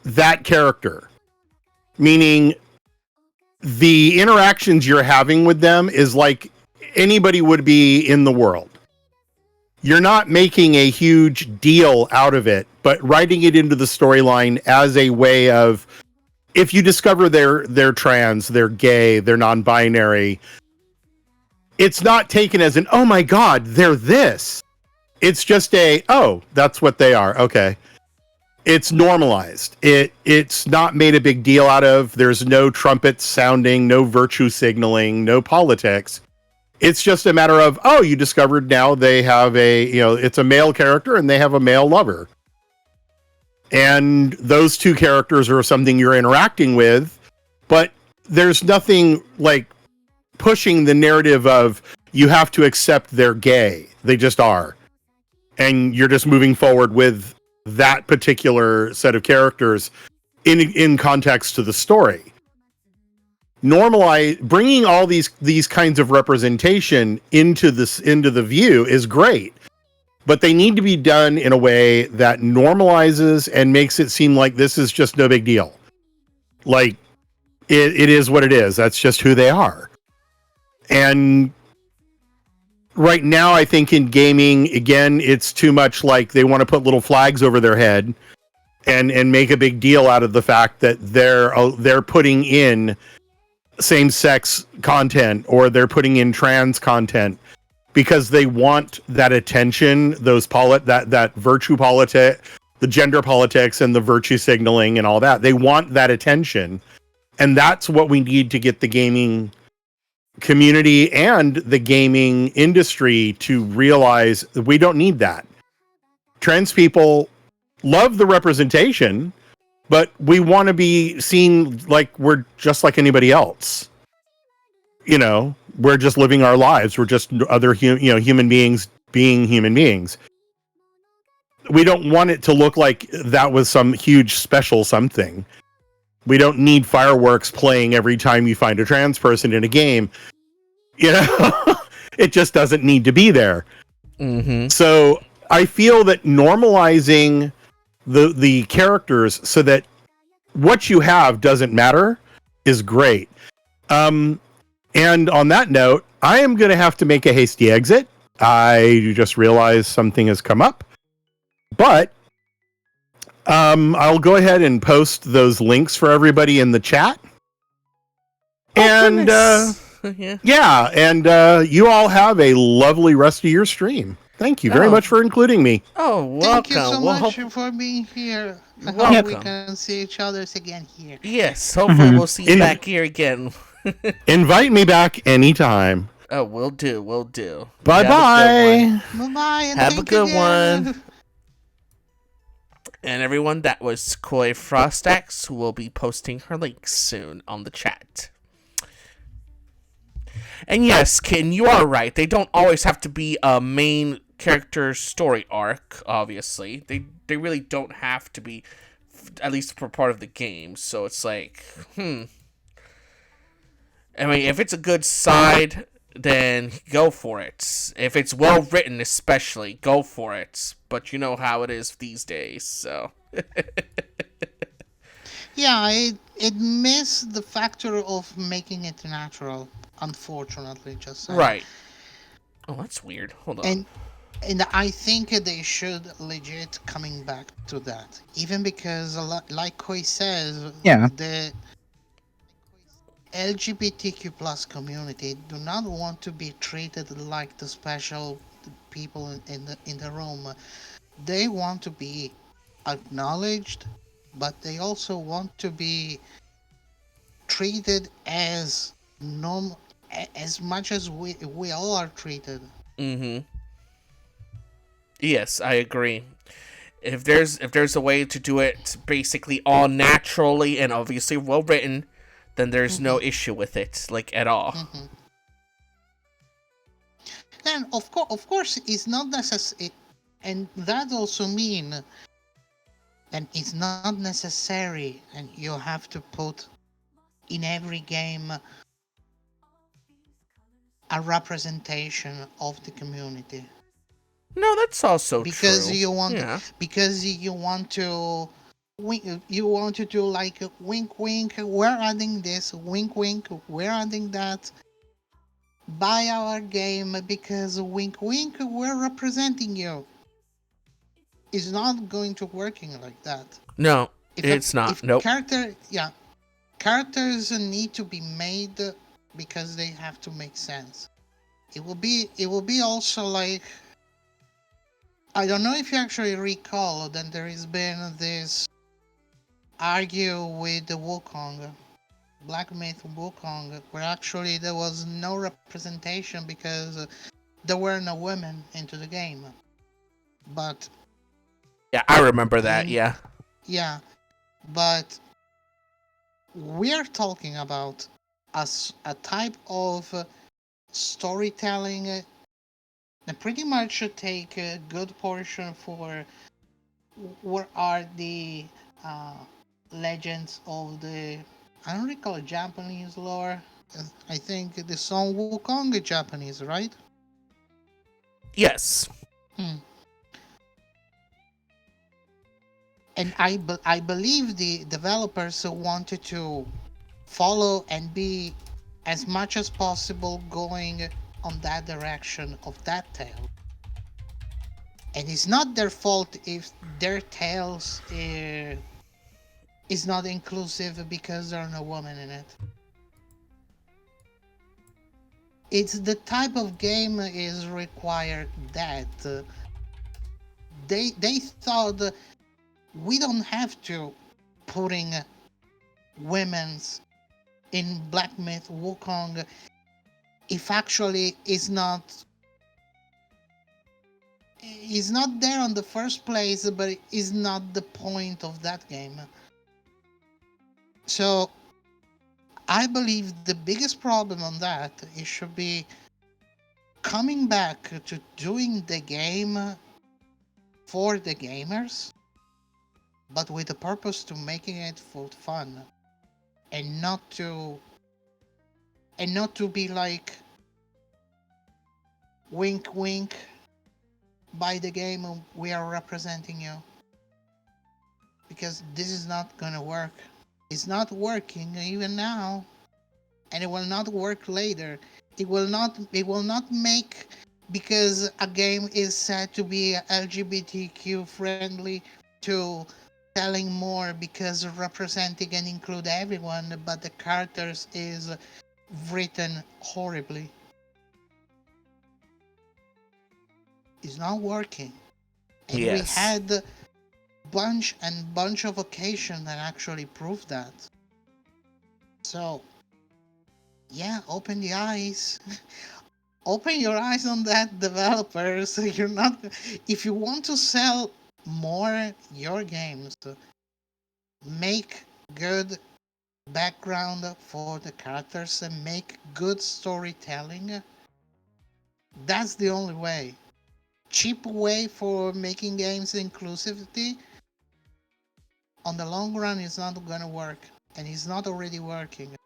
that character, meaning the interactions you're having with them is like anybody would be in the world. You're not making a huge deal out of it, but writing it into the storyline as a way of, if you discover they're trans, they're gay, they're non-binary, it's not taken as an, oh my God, they're this. It's just a, oh, that's what they are. Okay. It's normalized. It's not made a big deal out of. There's no trumpets sounding, no virtue signaling, no politics. It's just a matter of, oh, you discovered now they have it's a male character and they have a male lover. And those two characters are something you're interacting with, but there's nothing like pushing the narrative of you have to accept they're gay. They just are. And you're just moving forward with that particular set of characters in context to the story. Normalize bringing all these kinds of representation into the view is great, but they need to be done in a way that normalizes and makes it seem like this is just no big deal. Like it is what it is. That's just who they are. And right now, I think in gaming, again, it's too much like they want to put little flags over their head and make a big deal out of the fact that they're putting in same-sex content or they're putting in trans content because they want that attention, that virtue politic, the gender politics and the virtue signaling and all that. They want that attention. And that's what we need to get the gaming community and the gaming industry to realize that we don't need that. Trans people love the representation, but we want to be seen like we're just like anybody else. You know, we're just living our lives. We're just other human beings being human beings. We don't want it to look like that was some huge special something. We don't need fireworks playing every time you find a trans person in a game. You know, it just doesn't need to be there. Mm-hmm. So I feel that normalizing the characters so that what you have doesn't matter is great. And on that note, I am going to have to make a hasty exit. I just realized something has come up. But I'll go ahead and post those links for everybody in the chat. And yeah, and you all have a lovely rest of your stream. Thank you very much for including me. Oh, welcome. Thank you so much for being here. I hope we can see each other again here. Yes, hopefully we'll see you back here again. Invite me back anytime. Oh, we'll do. Bye-bye. Bye-bye. Have a good one. And everyone, that was Koi Frostax, who will be posting her links soon on the chat. And yes, Ken, you are right. They don't always have to be a main character story arc, obviously. They really don't have to be, at least for part of the game. So it's like, I mean, if it's a good side, then go for it. If it's well written, especially, go for it. But you know how it is these days, so. Yeah, it missed the factor of making it natural, unfortunately, just saying. Right. Oh, that's weird. Hold on. And I think they should legit coming back to that. Even because, like Koi says, the LGBTQ plus community do not want to be treated like the special people in the room. They want to be acknowledged, but they also want to be treated as normal, as much as we all are treated. Mm-hmm. Yes, I agree. If there's a way to do it basically all naturally and obviously well written, then there's no issue with it, like, at all. Mm-hmm. And of course, it's not necessary, and that also mean, and it's not necessary, and you have to put in every game a representation of the community. No, that's also because true. You want because you want to do like a wink wink, we're adding this, wink wink, we're adding that, buy our game because wink wink, we're representing you. It's not going to working like that. No, it's not. Nope. Characters need to be made because they have to make sense. It will be also like, I don't know if you actually recall that there has been this argue with the Wukong, Black Myth Wukong, where actually there was no representation because there were no women into the game. But yeah, I remember that. Yeah. Yeah, but we're talking about a type of storytelling that pretty much should take a good portion for what are the legends of the, I don't recall Japanese lore. I think the song Wukong is Japanese, right? Yes. And I believe the developers wanted to follow and be as much as possible going on that direction of that tale. And it's not their fault if their tales is not inclusive because there are no women in it. It's the type of game is required that they thought we don't have to putting women's in Black Myth Wukong if actually is not there on the first place, but is not the point of that game. So I believe the biggest problem on that it should be coming back to doing the game for the gamers, but with the purpose to making it for fun, and not to be like wink wink, buy the game, we are representing you, because this is not gonna work. It's not working even now, and it will not work later. It will not make, because a game is said to be LGBTQ friendly, to telling more because representing and include everyone, but the characters is written horribly. It's not working. And we Yes. had bunch of occasions that actually proved that. So yeah, open the eyes. Open your eyes on that, developers. You're not, if you want to sell more your games, make good background for the characters and make good storytelling. That's the only way. Cheap way for making games inclusivity on the long run is not gonna work, and it's not already working.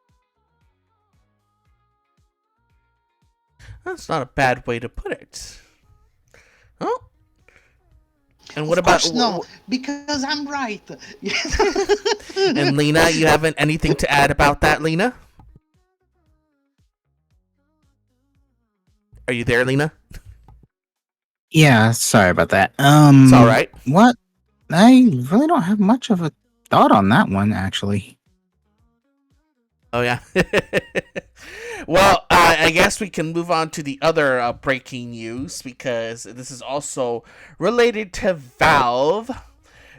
That's not a bad way to put it. Oh. And what Of about course no, because I'm right. And Lena, you haven't anything to add about that, Lena? Are you there, Lena? Yeah, sorry about that. It's all right. What? I really don't have much of a thought on that one, actually. Oh yeah. Well, I guess we can move on to the other breaking news, because this is also related to Valve.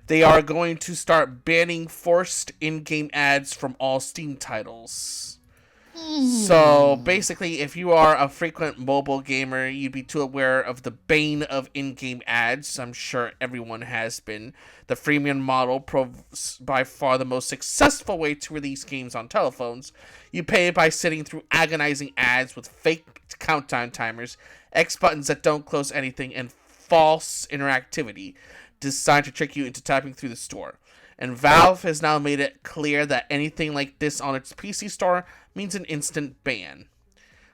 They are going to start banning forced in-game ads from all Steam titles. So basically, if you are a frequent mobile gamer, you'd be too aware of the bane of in-game ads. I'm sure everyone has been. The freemium model proves by far the most successful way to release games on telephones. You pay by sitting through agonizing ads with fake countdown timers, X buttons that don't close anything, and false interactivity designed to trick you into tapping through the store. And Valve has now made it clear that anything like this on its PC store means an instant ban.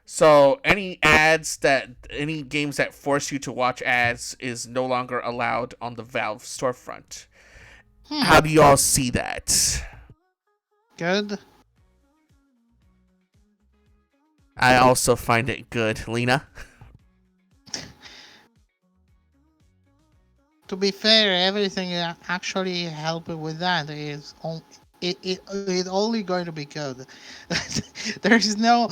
So any games that force you to watch ads is no longer allowed on the Valve storefront. How do y'all see that? Good. I also find it good. Lena? To be fair, everything that actually help with that is it only going to be good. There is no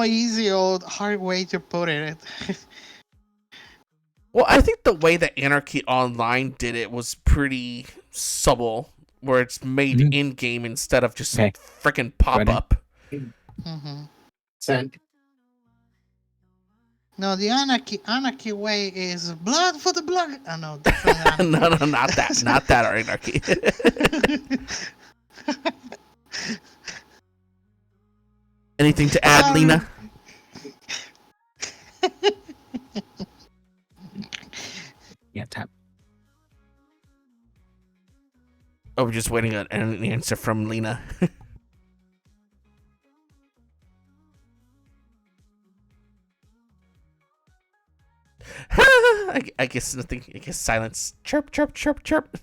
easy or hard way to put it. Well, I think the way that Anarchy Online did it was pretty subtle, where it's made in-game instead of just freaking pop-up. Mm-hmm. Send. No, the anarchy way is blood for the blood. Oh no, different No, not that. Not that Anarchy. Anything to add, Lena? Yeah, tap. Oh, we're just waiting on an answer from Lena. I guess nothing. I guess silence. Chirp, chirp, chirp, chirp.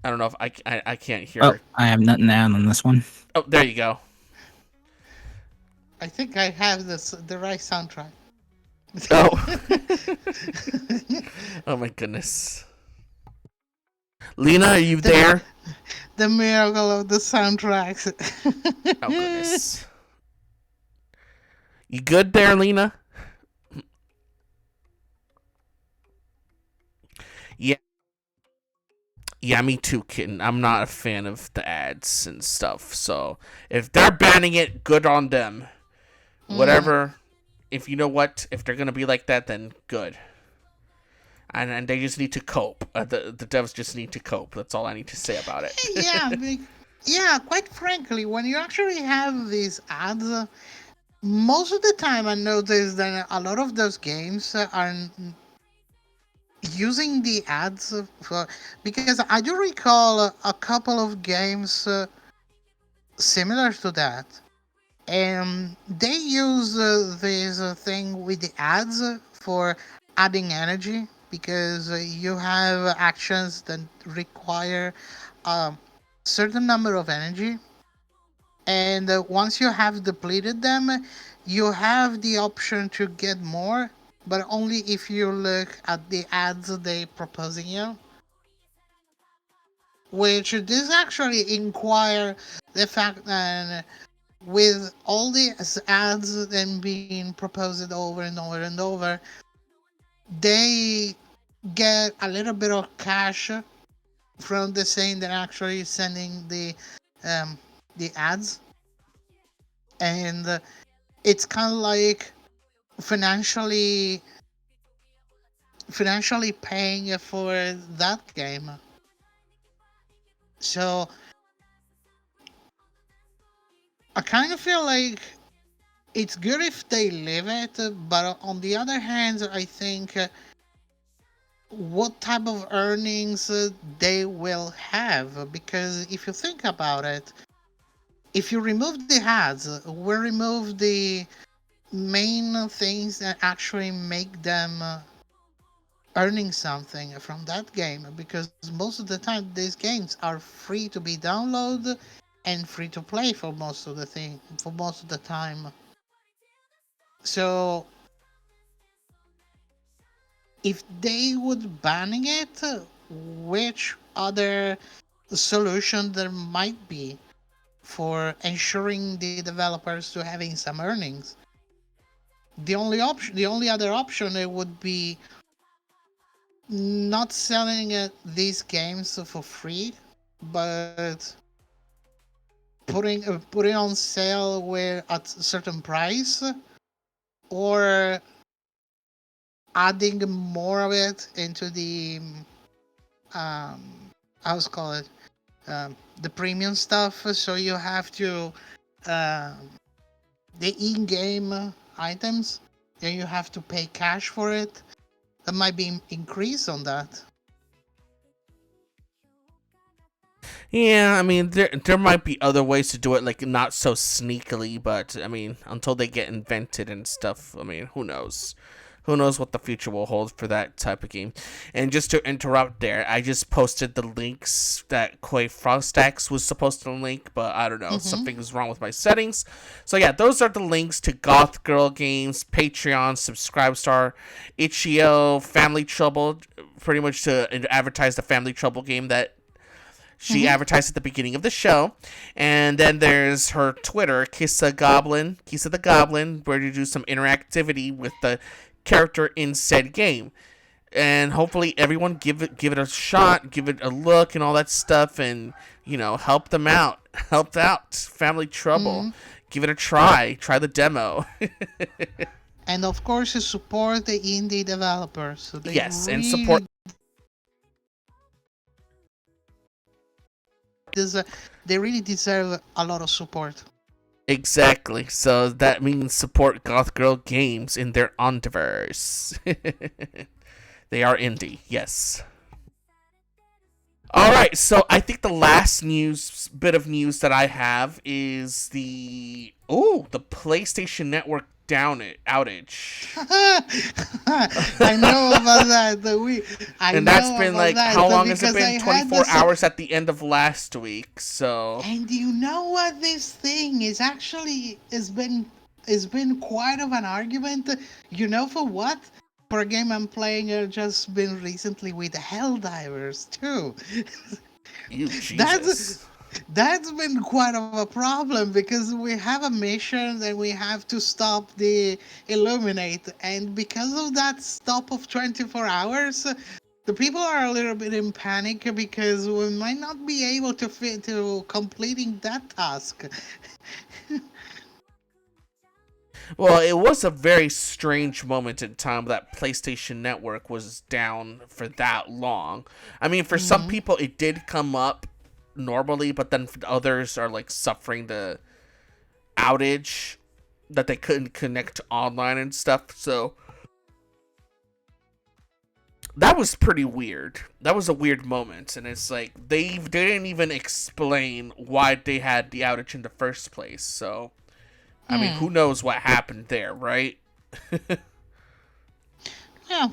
I don't know if I can't hear. Oh, I have nothing to add on this one. Oh, there you go. I think I have the right soundtrack. Oh. Oh my goodness. Lena, are you there? The miracle of the soundtracks. Oh goodness. You good there, Lena? Yeah. Yeah, me too, kitten. I'm not a fan of the ads and stuff. So if they're banning it, good on them. Whatever. If you know what, if they're gonna be like that, then good. And they just need to cope. The devs just need to cope. That's all I need to say about it. Yeah, quite frankly, when you actually have these ads, most of the time I notice that a lot of those games are using the ads for, because I do recall a couple of games similar to that, and they use this thing with the ads for adding energy, because you have actions that require a certain number of energy, and once you have depleted them, you have the option to get more, but only if you look at the ads they proposing you. Which this actually inquire the fact that with all these ads then being proposed over and over and over, they get a little bit of cash from the same that actually sending the ads, and it's kind of like financially paying for that game. So I kind of feel like it's good if they leave it, but on the other hand, I think what type of earnings they will have, because if you think about it, if you remove the ads, we remove the main things that actually make them earning something from that game, because most of the time these games are free to be downloaded and free to play for most of the time. So if they would banning it, which other solution there might be for ensuring the developers to having some earnings? The only other option it would be not selling these games for free, but putting on sale where at a certain price, or adding more of it into the how's call it the premium stuff. So you have to the in-game items, and you have to pay cash for it. That might be increase on that. Yeah, I mean, there might be other ways to do it, like not so sneakily, but I mean, until they get invented and stuff, I mean, who knows? Who knows what the future will hold for that type of game? And just to interrupt there, I just posted the links that Koi Frostax was supposed to link, but I don't know, something is wrong with my settings. So yeah, those are the links to Goth Girl Games, Patreon, Subscribestar, Itch.io, Family Trouble, pretty much to advertise the Family Trouble game that she advertised at the beginning of the show. And then there's her Twitter, Kissa the Goblin, where you do some interactivity with the character in said game. And hopefully everyone give it a shot, give it a look and all that stuff, and help them out. Help out Family Trouble. Give it a try. Try the demo. And of course, support the indie developers. So yes, and support. They really deserve a lot of support. Exactly. So that means support Goth Girl Games in their Ondiverse. They are indie, yes. Alright, so I think the last bit of news that I have is the PlayStation Network outage. I know about that. And that's been like, how long has it been? 24 hours at the end of last week. So. And you know what? This thing is actually has been quite of an argument. You know for what? For a game I'm playing, just been recently with Helldivers too. You Jesus. That's been quite of a problem because we have a mission and we have to stop the Illuminate, and because of that stop of 24 hours, the people are a little bit in panic because we might not be able to fit to completing that task. Well, it was a very strange moment in time that PlayStation Network was down for that long. I mean, for some people, it did come up normally, but then others are like suffering the outage that they couldn't connect online and stuff. So that was pretty weird. That was a weird moment, and it's like they didn't even explain why they had the outage in the first place. So I mean, who knows what happened there, right? Yeah.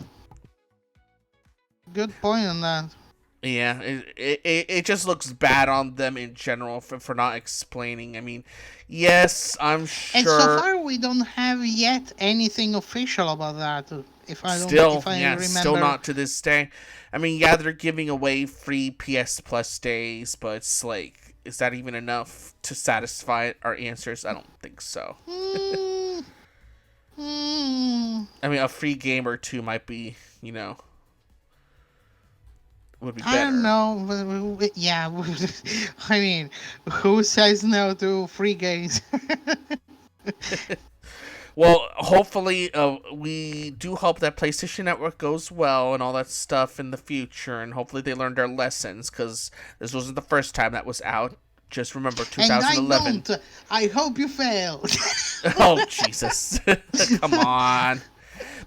Good point on that. Yeah, it just looks bad on them in general for not explaining. I mean, yes, I'm sure. And so far, we don't have yet anything official about that. If I remember. Still not to this day. I mean, yeah, they're giving away free PS Plus days, but it's like, is that even enough to satisfy our answers? I don't think so. I mean, a free game or two might be, would be better. I don't know. Yeah, I mean, who says no to free games? Well, hopefully, we do hope that PlayStation Network goes well and all that stuff in the future, and hopefully they learned their lessons, because this wasn't the first time that was out. Just remember 2011. And I don't. I hope you fail. Oh, Jesus. Come on.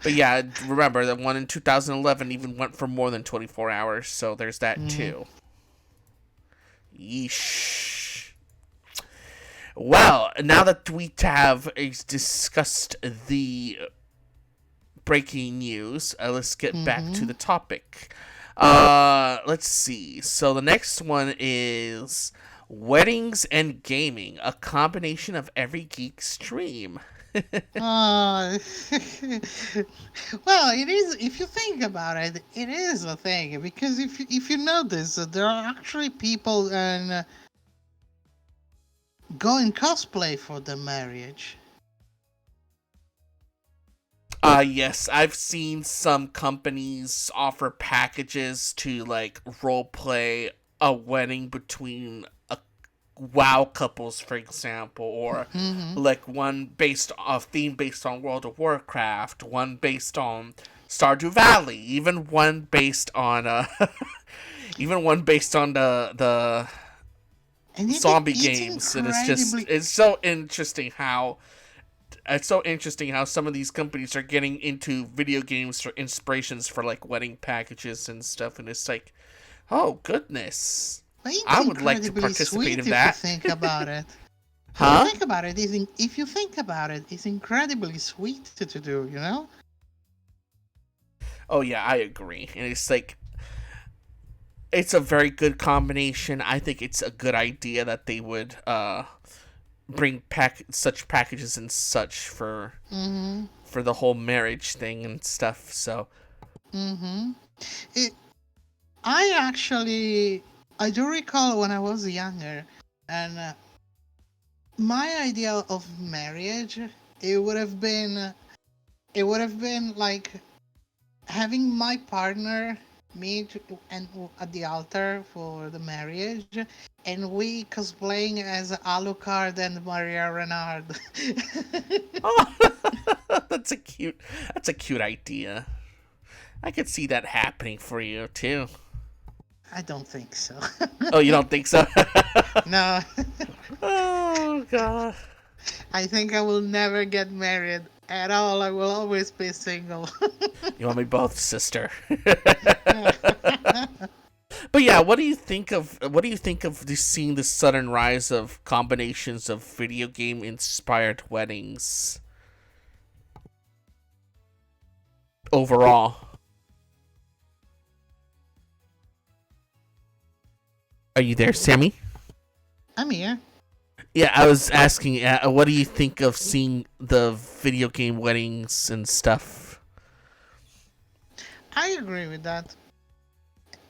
But yeah, remember, the one in 2011 even went for more than 24 hours, so there's that too. Yeesh. Well, now that we have discussed the breaking news, let's get back to the topic. Let's see. So the next one is weddings and gaming, a combination of every geek's dream. Well, it is. If you think about it, it is a thing, because if you notice, there are actually people go in cosplay for the marriage. Yes, I've seen some companies offer packages to like role play a wedding between WoW couples, for example, or like one theme based on World of Warcraft, one based on Stardew Valley, even one based on the zombie games, and it's so interesting how some of these companies are getting into video games for inspirations for like wedding packages and stuff, and it's like, oh goodness. I would like to participate in that. If you think about it. Huh? If you think about it, it's incredibly sweet to do, you know? Oh yeah, I agree. And it's like, it's a very good combination. I think it's a good idea that they would bring such packages and such for the whole marriage thing and stuff. So I do recall when I was younger, and my idea of marriage, it would have been like having my partner meet and at the altar for the marriage, and we cosplaying as Alucard and Maria Renard. Oh, that's a cute idea. I could see that happening for you too. I don't think so. Oh, you don't think so? No. Oh, God. I think I will never get married at all. I will always be single. You want me both, sister? But yeah, what do you think of seeing the sudden rise of combinations of video game inspired weddings? overall. Are you there, Sammy? I'm here. Yeah, I was asking, what do you think of seeing the video game weddings and stuff? I agree with that.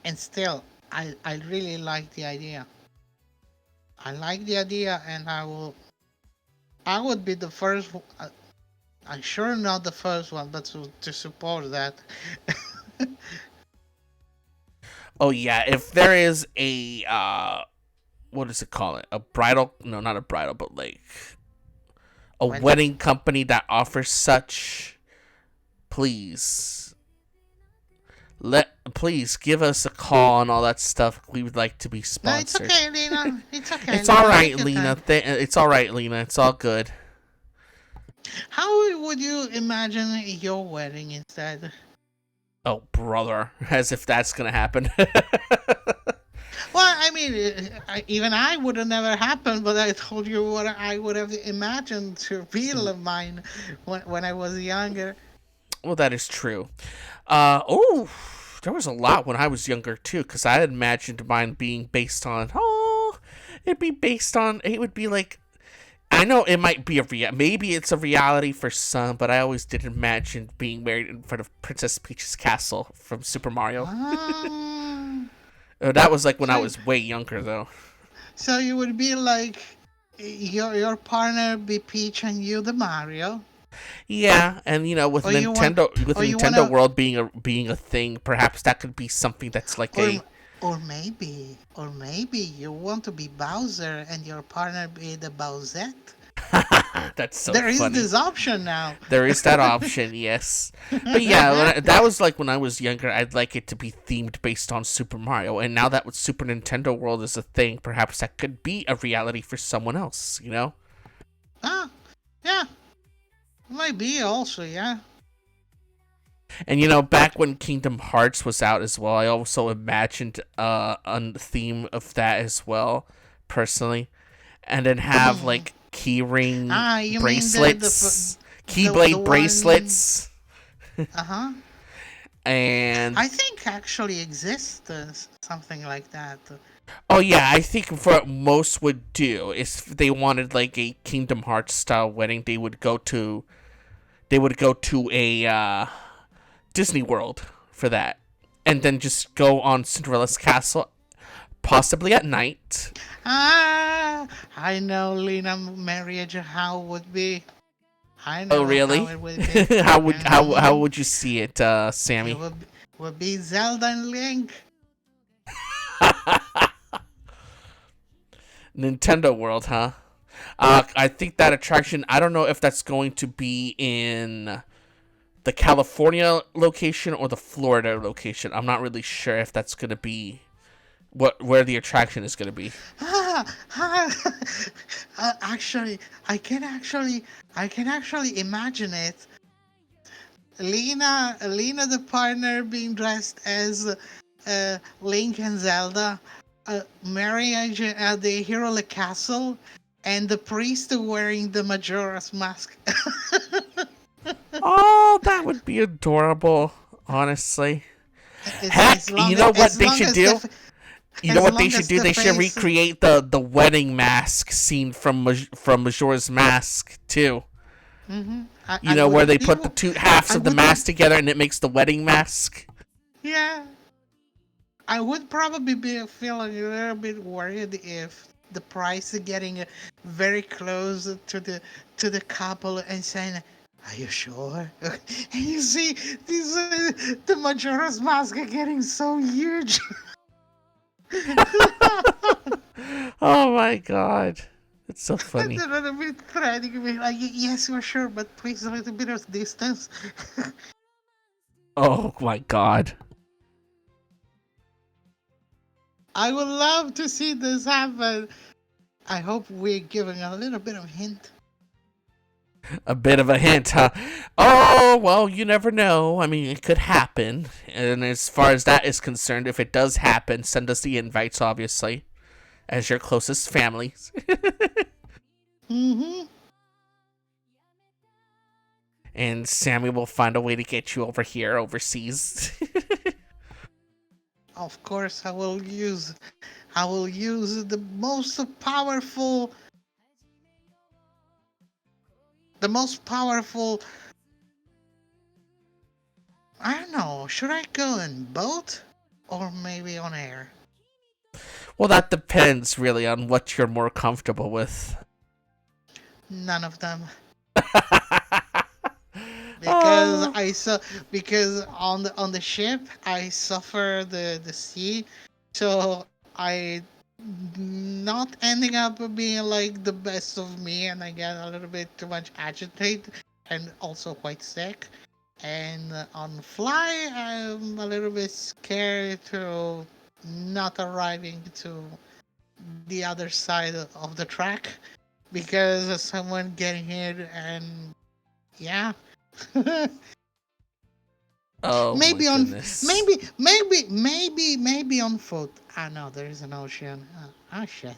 And still, I really like the idea. I like the idea, and I would be the first. I'm sure not the first one, but to support that. Oh yeah, if there is a what does it call it? A bridal? No, not a bridal, but like a wedding company that offers such. Please give us a call and all that stuff. We would like to be sponsored. No, it's okay, Lena. It's okay. It's all right, Lena. It's all right, Lena. It's all good. How would you imagine your wedding instead? Oh, brother. As if that's going to happen. Well, I mean, even I would have never happened, but I told you what I would have imagined to feel of mine when I was younger. Well, that is true. There was a lot when I was younger, too, because I had imagined mine being based on, it would be like, I know it might be maybe it's a reality for some, but I always did imagine being married in front of Princess Peach's castle from Super Mario. That was like when I was way younger, though. So you would be like your partner be Peach and you the Mario. Yeah, and with Nintendo World being a thing, perhaps that could be something that's like Or maybe you want to be Bowser and your partner be the Bowsette. That's so There funny. is this option now. There is that option, yes. But yeah, that was like when I was younger. I'd like it to be themed based on Super Mario. And now that with Super Nintendo World is a thing, perhaps that could be a reality for someone else, Ah, yeah. Might be also, yeah. And back when Kingdom Hearts was out as well, I also imagined a theme of that as well, personally. And then have like keyring bracelets, keyblade bracelets. Uh-huh. And I think actually exists something like that. Oh yeah, I think what most would do is if they wanted like a Kingdom Hearts style wedding, they would go to a Disney World for that, and then just go on Cinderella's castle, possibly at night. I know Lena marriage how it would be. I know. Oh really? How it would be. how would you see it, Sammy? It would be Zelda and Link. Nintendo World, huh? I think that attraction, I don't know if that's going to be in the California location or the Florida location. I'm not really sure if that's going to be where the attraction is going to be. Actually, I can actually imagine it. Lena the partner being dressed as Link and Zelda, marriage at the Hyrule Castle, and the priest wearing the Majora's Mask. Oh, that would be adorable, honestly. Heck, you know what they should do? They should recreate the wedding mask scene from Majora's Mask, too. Mm-hmm. Where they put the two halves of the mask together and it makes the wedding mask. Yeah. I would probably be feeling a little bit worried if the price is getting very close to the couple and saying, "Are you sure?" And you see the Majora's Mask are getting so huge. Oh my god. It's so funny. They're a little bit threatening me, like, "Yes, we're sure, but please a little bit of distance." Oh my god. I would love to see this happen. I hope we're giving a little bit of hint. A bit of a hint, huh? Oh, well, you never know. I mean, it could happen. And as far as that is concerned, if it does happen, send us the invites, obviously, as your closest families. Mm-hmm. and Sammy will find a way to get you over here overseas. Of course, I will use the most powerful, the most powerful. I don't know. Should I go in boat or maybe on air? Well, that depends really on what you're more comfortable with. None of them. Oh. Because on the ship I suffer the sea, so I not ending up being like the best of me, and I get a little bit too much agitated and also quite sick. And on fly, I'm a little bit scared to not arriving to the other side of the track because of someone getting hit, and yeah. Oh my maybe on goodness. maybe on foot. Ah no, there is an ocean. Ah shit.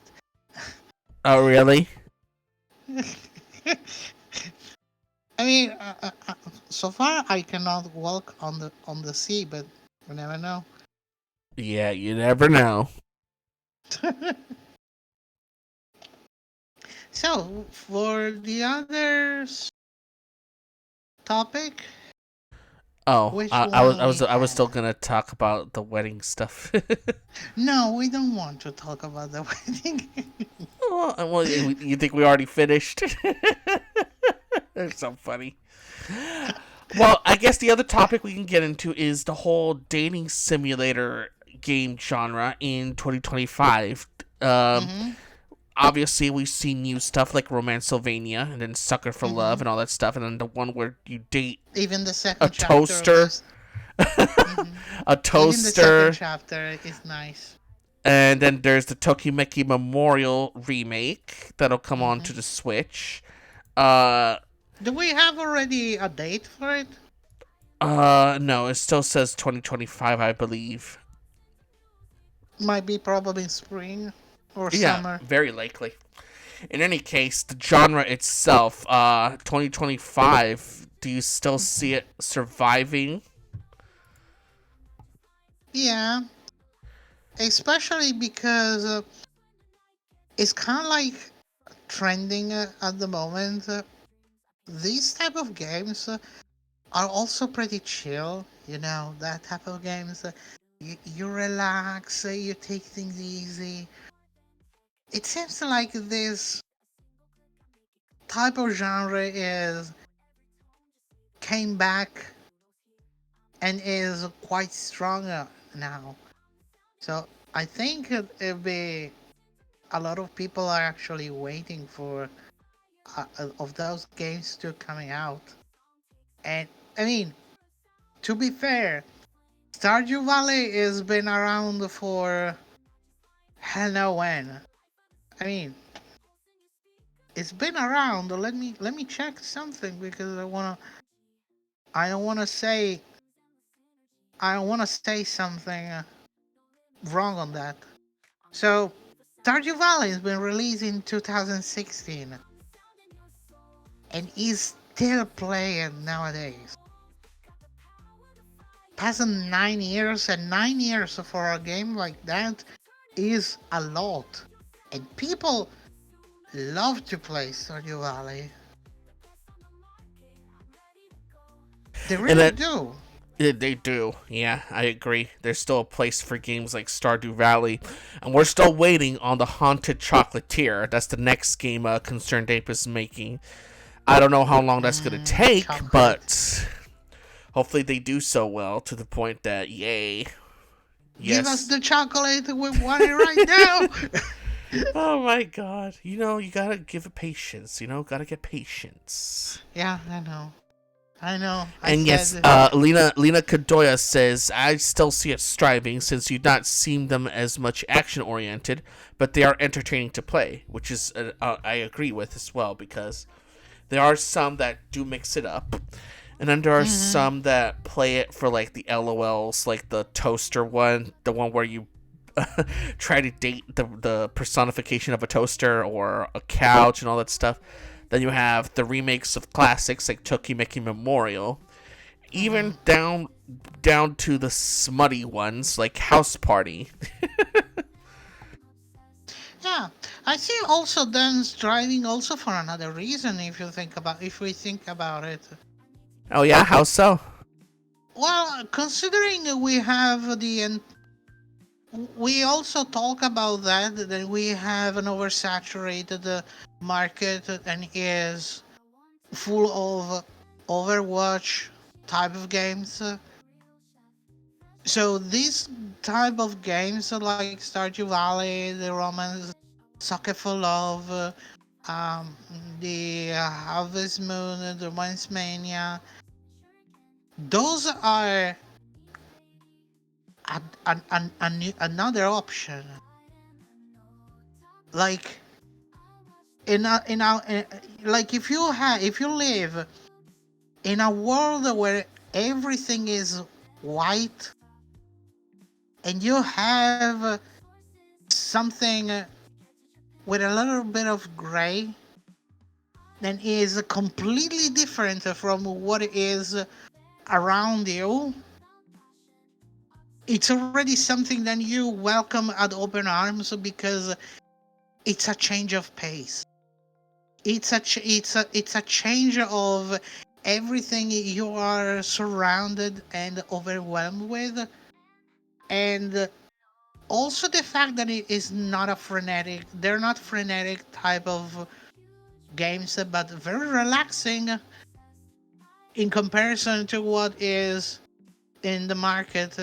Oh really? I mean, so far I cannot walk on the sea, but we never know. Yeah, you never know. So for the other topic, Oh, which I one was we I was had? still gonna talk about the wedding stuff. No, we don't want to talk about the wedding. Well, you think we already finished? They're so funny. Well, I guess the other topic we can get into is the whole dating simulator game genre in 2025. Mm-hmm. Obviously, we've seen new stuff like Romancylvania and then Sucker for Love Mm-hmm. and all that stuff, and then the one where you date Even the a second chapter of toaster, this. Mm-hmm. a Even the second toaster, chapter is nice. and then there's the Tokimeki Memorial remake that'll come on Mm-hmm. to the Switch. Uh, Do we have already a date for it? no, it still says 2025, I believe. Might be probably spring or Yeah, summer. very likely. In any case, the genre itself, 2025, do you still see it surviving? Yeah, especially because it's kind of like trending at the moment. These type of games are also pretty chill. You know, that type of games. You relax, you take things easy. It seems like this type of genre is came back and is quite strong now. So I think it'll be a lot of people are actually waiting for of those games to coming out. And I mean, to be fair, Stardew Valley has been around for hell know when. I mean, it's been around. Let me check something because I don't wanna say I don't wanna say something wrong on that. So Stardew Valley has been released in 2016 and is still playing nowadays. Past 9 years, and 9 years for a game like that is a lot. And people love to play Stardew Valley. They really do. They do. Yeah, I agree. There's still a place for games like Stardew Valley. And we're still waiting on the Haunted Chocolatier. That's the next game Concerned Ape is making. I don't know how long that's going to take, Chocolate. but hopefully they do so well to the point that, yay. Yes. Give us the chocolate, we want it right now. Oh my god. You know, you gotta give it patience. You know, gotta get patience. Yeah, I know. And yes, Lena Kadoya says, I still see it striving since you not seem them as much action oriented, but they are entertaining to play, which is I agree with as well, because there are some that do mix it up, and then there are some that play it for like the LOLs, like the toaster one, the one where you try to date the personification of a toaster or a couch and all that stuff. Then you have the remakes of classics like Tokimeki Memorial, even down to the smutty ones like House Party. Yeah, I see also Dan's driving also for another reason. If we think about it, Oh yeah, how so? well, considering we also talk about that we have an oversaturated market and is full of Overwatch type of games. So these type of games like Stardew Valley, the Romance Soccer for Love, um, the Harvest Moon, the Romance Mania, those are another option. Like like if you live in a world where everything is white and you have something with a little bit of gray, then is completely different from what is around you. It's already something that you welcome at open arms because it's a change of pace. It's a change of everything you are surrounded and overwhelmed with, and also the fact that it is not a frenetic. They're not frenetic type of games, but very relaxing in comparison to what is in the market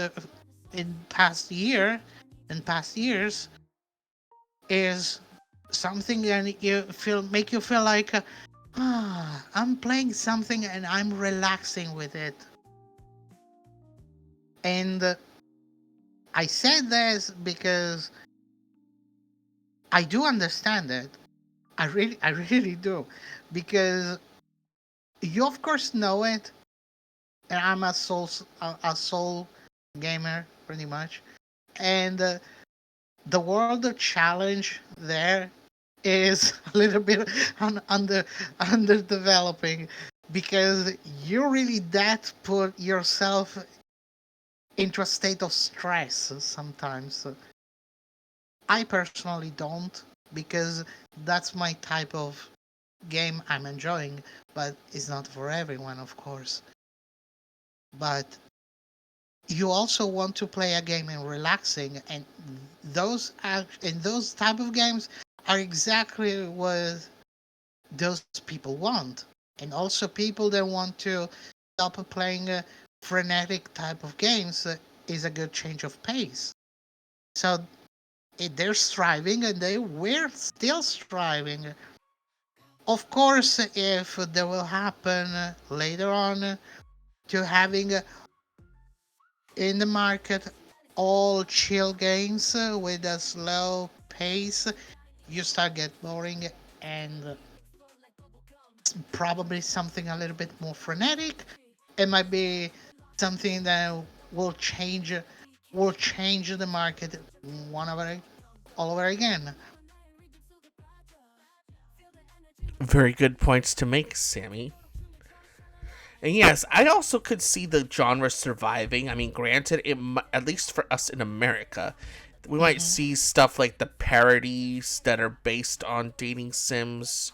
in past years is something that make you feel like I'm playing something and I'm relaxing with it. And I said this because I do understand it. I really do, because you of course know it, and I'm a soul gamer pretty much, and the world of challenge there is a little bit under developing, because you really that put yourself into a state of stress sometimes. I personally don't, because that's my type of game I'm enjoying, but it's not for everyone, of course. But you also want to play a game and relaxing, and those type of games are exactly what those people want. And also people that want to stop playing frenetic type of games is a good change of pace. So they're striving, and we're still striving. Of course, if there will happen later on to having in the market all chill games with a slow pace, you start get boring, and probably something a little bit more frenetic. It might be something that will change the market one over all over again. Very good points to make, Sammy. And yes, I also could see the genre surviving. I mean, granted, at least for us in America, we might see stuff like the parodies that are based on dating sims.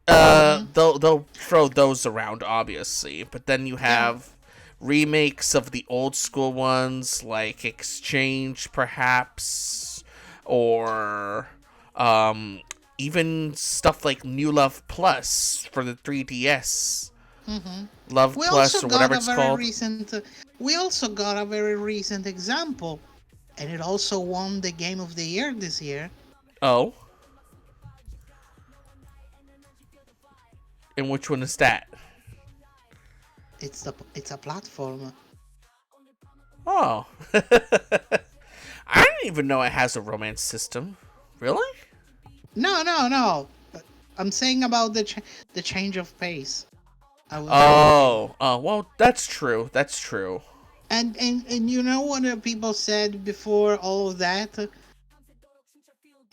They'll throw those around, obviously, but then you have remakes of the old school ones like Exchange, perhaps, or even stuff like New Love Plus for the 3DS. Love We Plus also or got whatever a it's very called. recent. We also got a very recent example, and it also won the Game of the Year this year. Oh, and which one is that? It's a platform. Oh, I didn't even know it has a romance system. Really? No. I'm saying about the change of pace. I was saying. Oh, well, that's true. That's true. And you know what people said before all of that?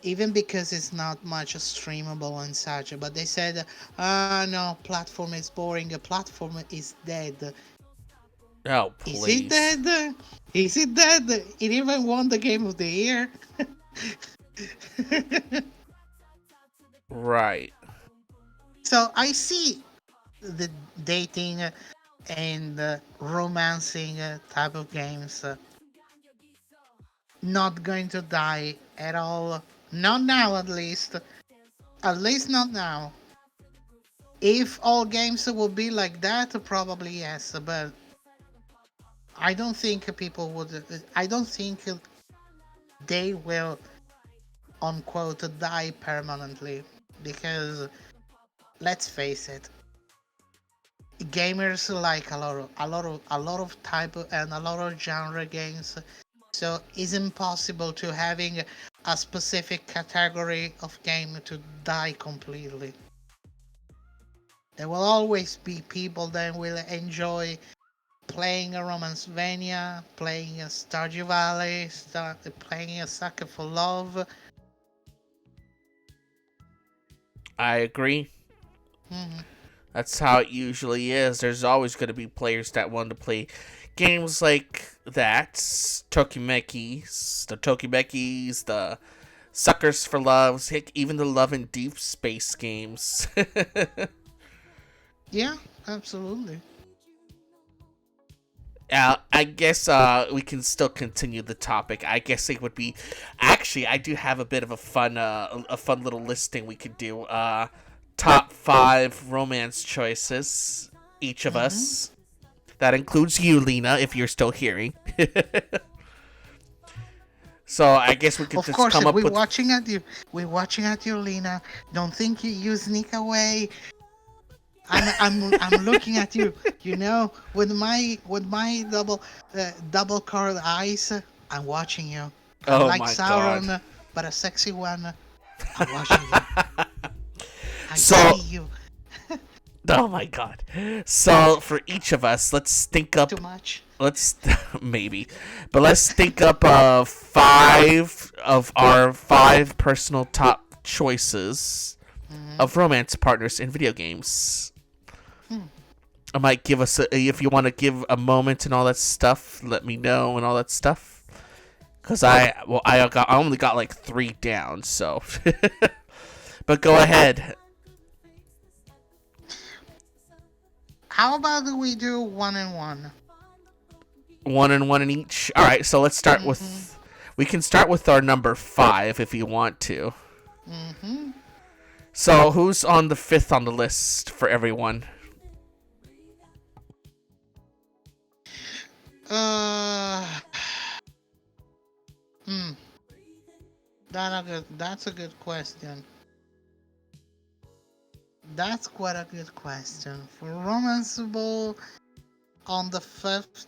even because it's not much streamable and such. But they said, ah, no, platform is boring. A platform is dead. Oh, Is it please. dead? Is it dead? It even won the game of the year. Right. So I see the dating and romancing type of games not going to die at all. Not now, at least. At least not now. If all games will be like that, probably yes. But I don't think people would. I don't think they will, unquote, die permanently. Because let's face it, gamers like a lot of type and a lot of genre games. So it's impossible to having a specific category of game to die completely. There will always be people that will enjoy playing a Romancevania, playing a Stardew Valley, playing a Sucker for Love. I agree. Mhm. That's how it usually is. There's always going to be players that want to play games like that. The Tokimekis, the Suckers for Loves, heck, even the Love and Deep Space games. Yeah, absolutely. I guess we can still continue the topic. I guess it would be, actually, I do have a bit of a fun little listing we could do. Top 5 romance choices, each of Hmm. us. That includes you, Lena, if you're still hearing. So I guess we could Of just course, come if up we're with. watching at you, we're watching at you, Lena. Don't think you sneak away. I'm looking at you, with my double colored eyes. I'm watching you. I'm Oh like my god. Sauron, but a sexy one. I'm watching you. I see So, you. oh my god. So for each of us, let's think Too up. much. Let's maybe, but let's think up 5 personal top choices Hmm. of romance partners in video games. Hmm. I might give us if you want to give a moment and all that stuff. Let me know and all that stuff. Cause I only got like 3 down. So, but go ahead. How about we do one and one? One and one in each. All right. So let's start Hmm. with. We can start with our number 5 if you want to. Hmm. So who's on the 5th on the list for everyone? Uh. Hmm. That's a good question. That's quite a good question. For romanceable on the fifth,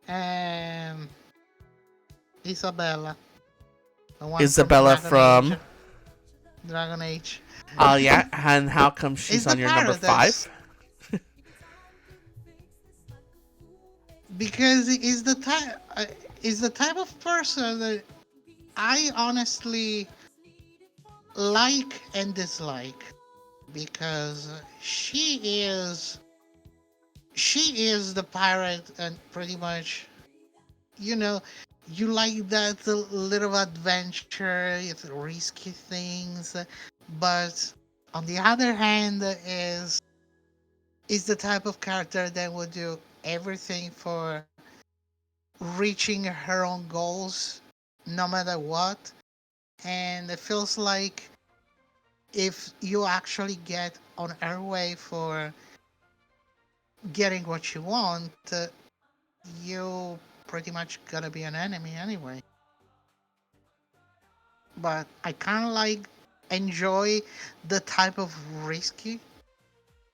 um, Isabella, the one from Isabella Dragon Age. from. Dragon Age. Oh yeah, and how come Is she's the on your number paradox 5? because is the type of person that I honestly like and dislike because she is the pirate and pretty much, you know, you like that little adventure, it's risky things, but on the other hand is the type of character that would do everything for reaching her own goals no matter what. And it feels like if you actually get on her way for getting what you want, you pretty much gonna be an enemy anyway. But I kind of like enjoy the type of risky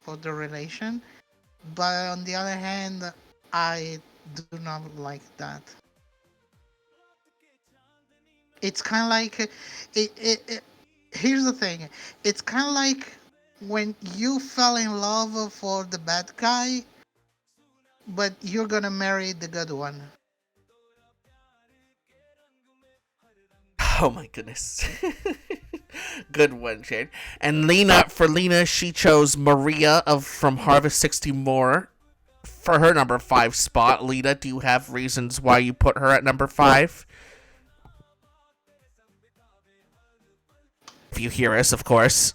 for the relation. But on the other hand, I do not like that. It's kind of like here's the thing. It's kind of like when you fell in love for the bad guy, but you're gonna marry the good one. Oh my goodness. Good one, Jade. And for Lena, she chose Maria from Harvest 60 More for her number 5 spot. Lena, do you have reasons why you put her at number 5? If you hear us, of course.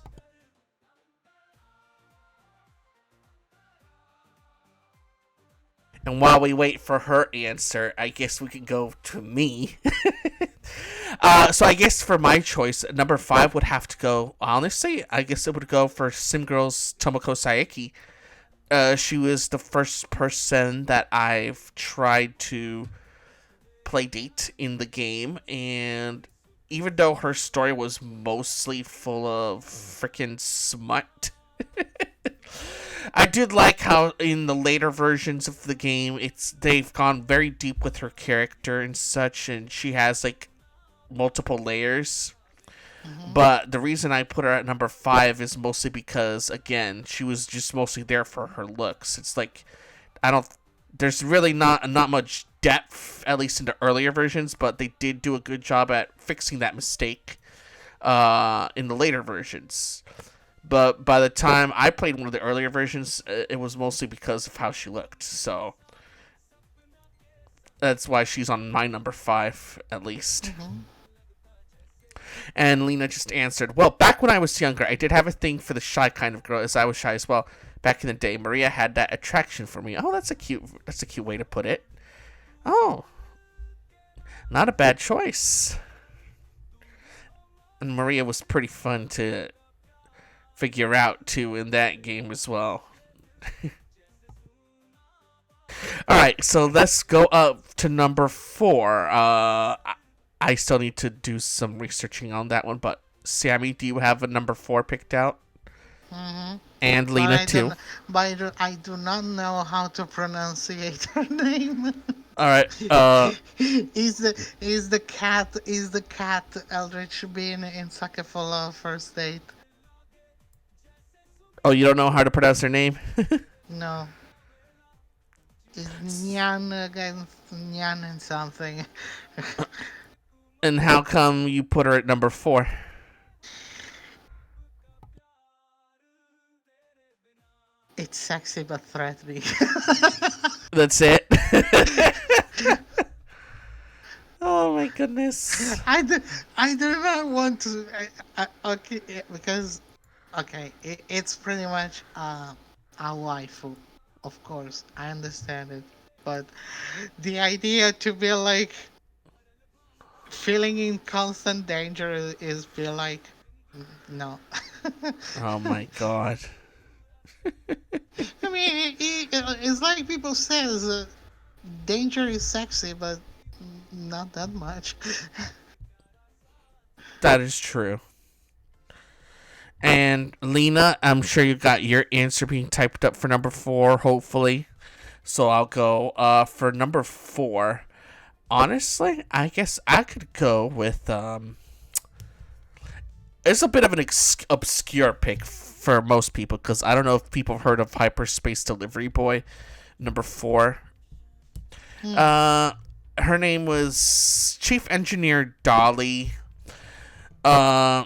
And while we wait for her answer, I guess we could go to me. So I guess for my choice, number 5 would have to go, honestly, I guess it would go for SimGirl's Tomoko Saeki. She was the first person that I've tried to play date in the game, and even though her story was mostly full of freaking smut, I did like how in the later versions of the game, they've gone very deep with her character and such, and she has like multiple layers. Mm-hmm. But the reason I put her at number 5 is mostly because, again, she was just mostly there for her looks. It's like there's really not much depth, at least in the earlier versions, but they did do a good job at fixing that mistake in the later versions. But by the time I played one of the earlier versions, it was mostly because of how she looked. So that's why she's on my number 5, at least. Mm-hmm. And Lena just answered, well, back when I was younger, I did have a thing for the shy kind of girl, as I was shy as well. Back in the day, Maria had that attraction for me. Oh, that's a cute way to put it. Oh, not a bad choice. And Maria was pretty fun to figure out too in that game as well. Alright, so let's go up to number 4. I still need to do some researching on that one, but Sammy, do you have a number 4 picked out? Mm-hmm. And Lena too. But I do not know how to pronunciate her name. Alright, Is the cat Eldritch Bean in Sake for Love First Date? Oh, you don't know how to pronounce her name? No. It's Nyan and something. And how come you put her at number 4? It's sexy but threatening. That's it? Oh my goodness. I do not want to. Okay, because it's pretty much a waifu, of course. I understand it, but the idea to be like feeling in constant danger is be like no. Oh my god. I mean, it's like people says, danger is sexy, but not that much. That is true. And Lena, I'm sure you got your answer being typed up for number 4, hopefully. So I'll go for number 4. Honestly, I guess I could go with it's a bit of an obscure pick for most people, because I don't know if people have heard of Hyperspace Delivery Boy, number 4. Her name was Chief Engineer Dolly. I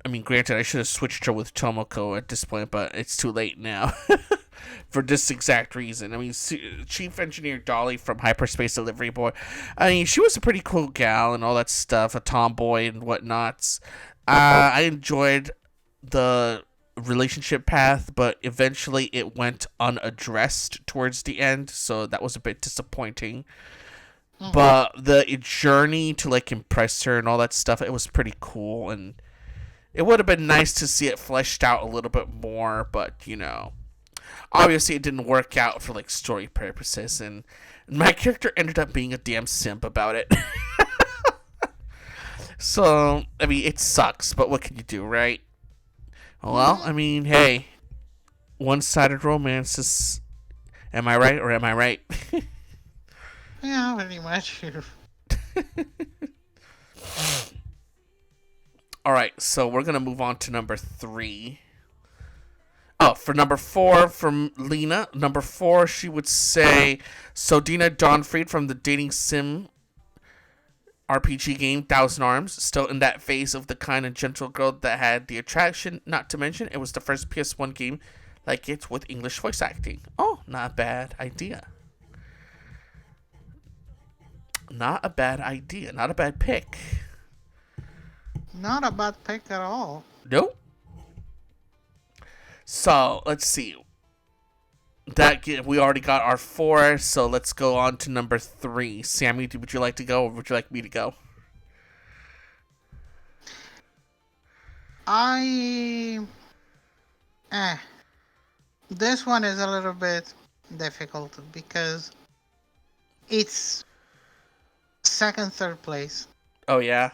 mean, granted, I should have switched her with Tomoko at this point, but it's too late now. For this exact reason. I mean, Chief Engineer Dolly from Hyperspace Delivery Boy. I mean, she was a pretty cool gal and all that stuff, a tomboy and whatnots. I enjoyed the relationship path, but eventually it went unaddressed towards the end, so that was a bit disappointing. Mm-hmm. But the journey to like impress her and all that stuff, it was pretty cool, and it would have been nice to see it fleshed out a little bit more, but you know, obviously it didn't work out for like story purposes, and my character ended up being a damn simp about it. So, I mean, it sucks, but what can you do, right? Well, I mean, hey, one-sided romance is... Am I right or am I right? Yeah, pretty much. Alright, so we're going to move on to number 3. Oh, for number 4 from Lena. Number 4, she would say Sodina Dawnfried from the dating sim RPG game, Thousand Arms, still in that phase of the kind of gentle girl that had the attraction. Not to mention, it was the first PS1 game like it with English voice acting. Oh, not a bad idea. Not a bad idea. Not a bad pick. Not a bad pick at all. Nope. So let's see. We already got our 4, so let's go on to number 3. Sammy, would you like to go, or would you like me to go? This one is a little bit difficult because it's second, third place. Oh yeah.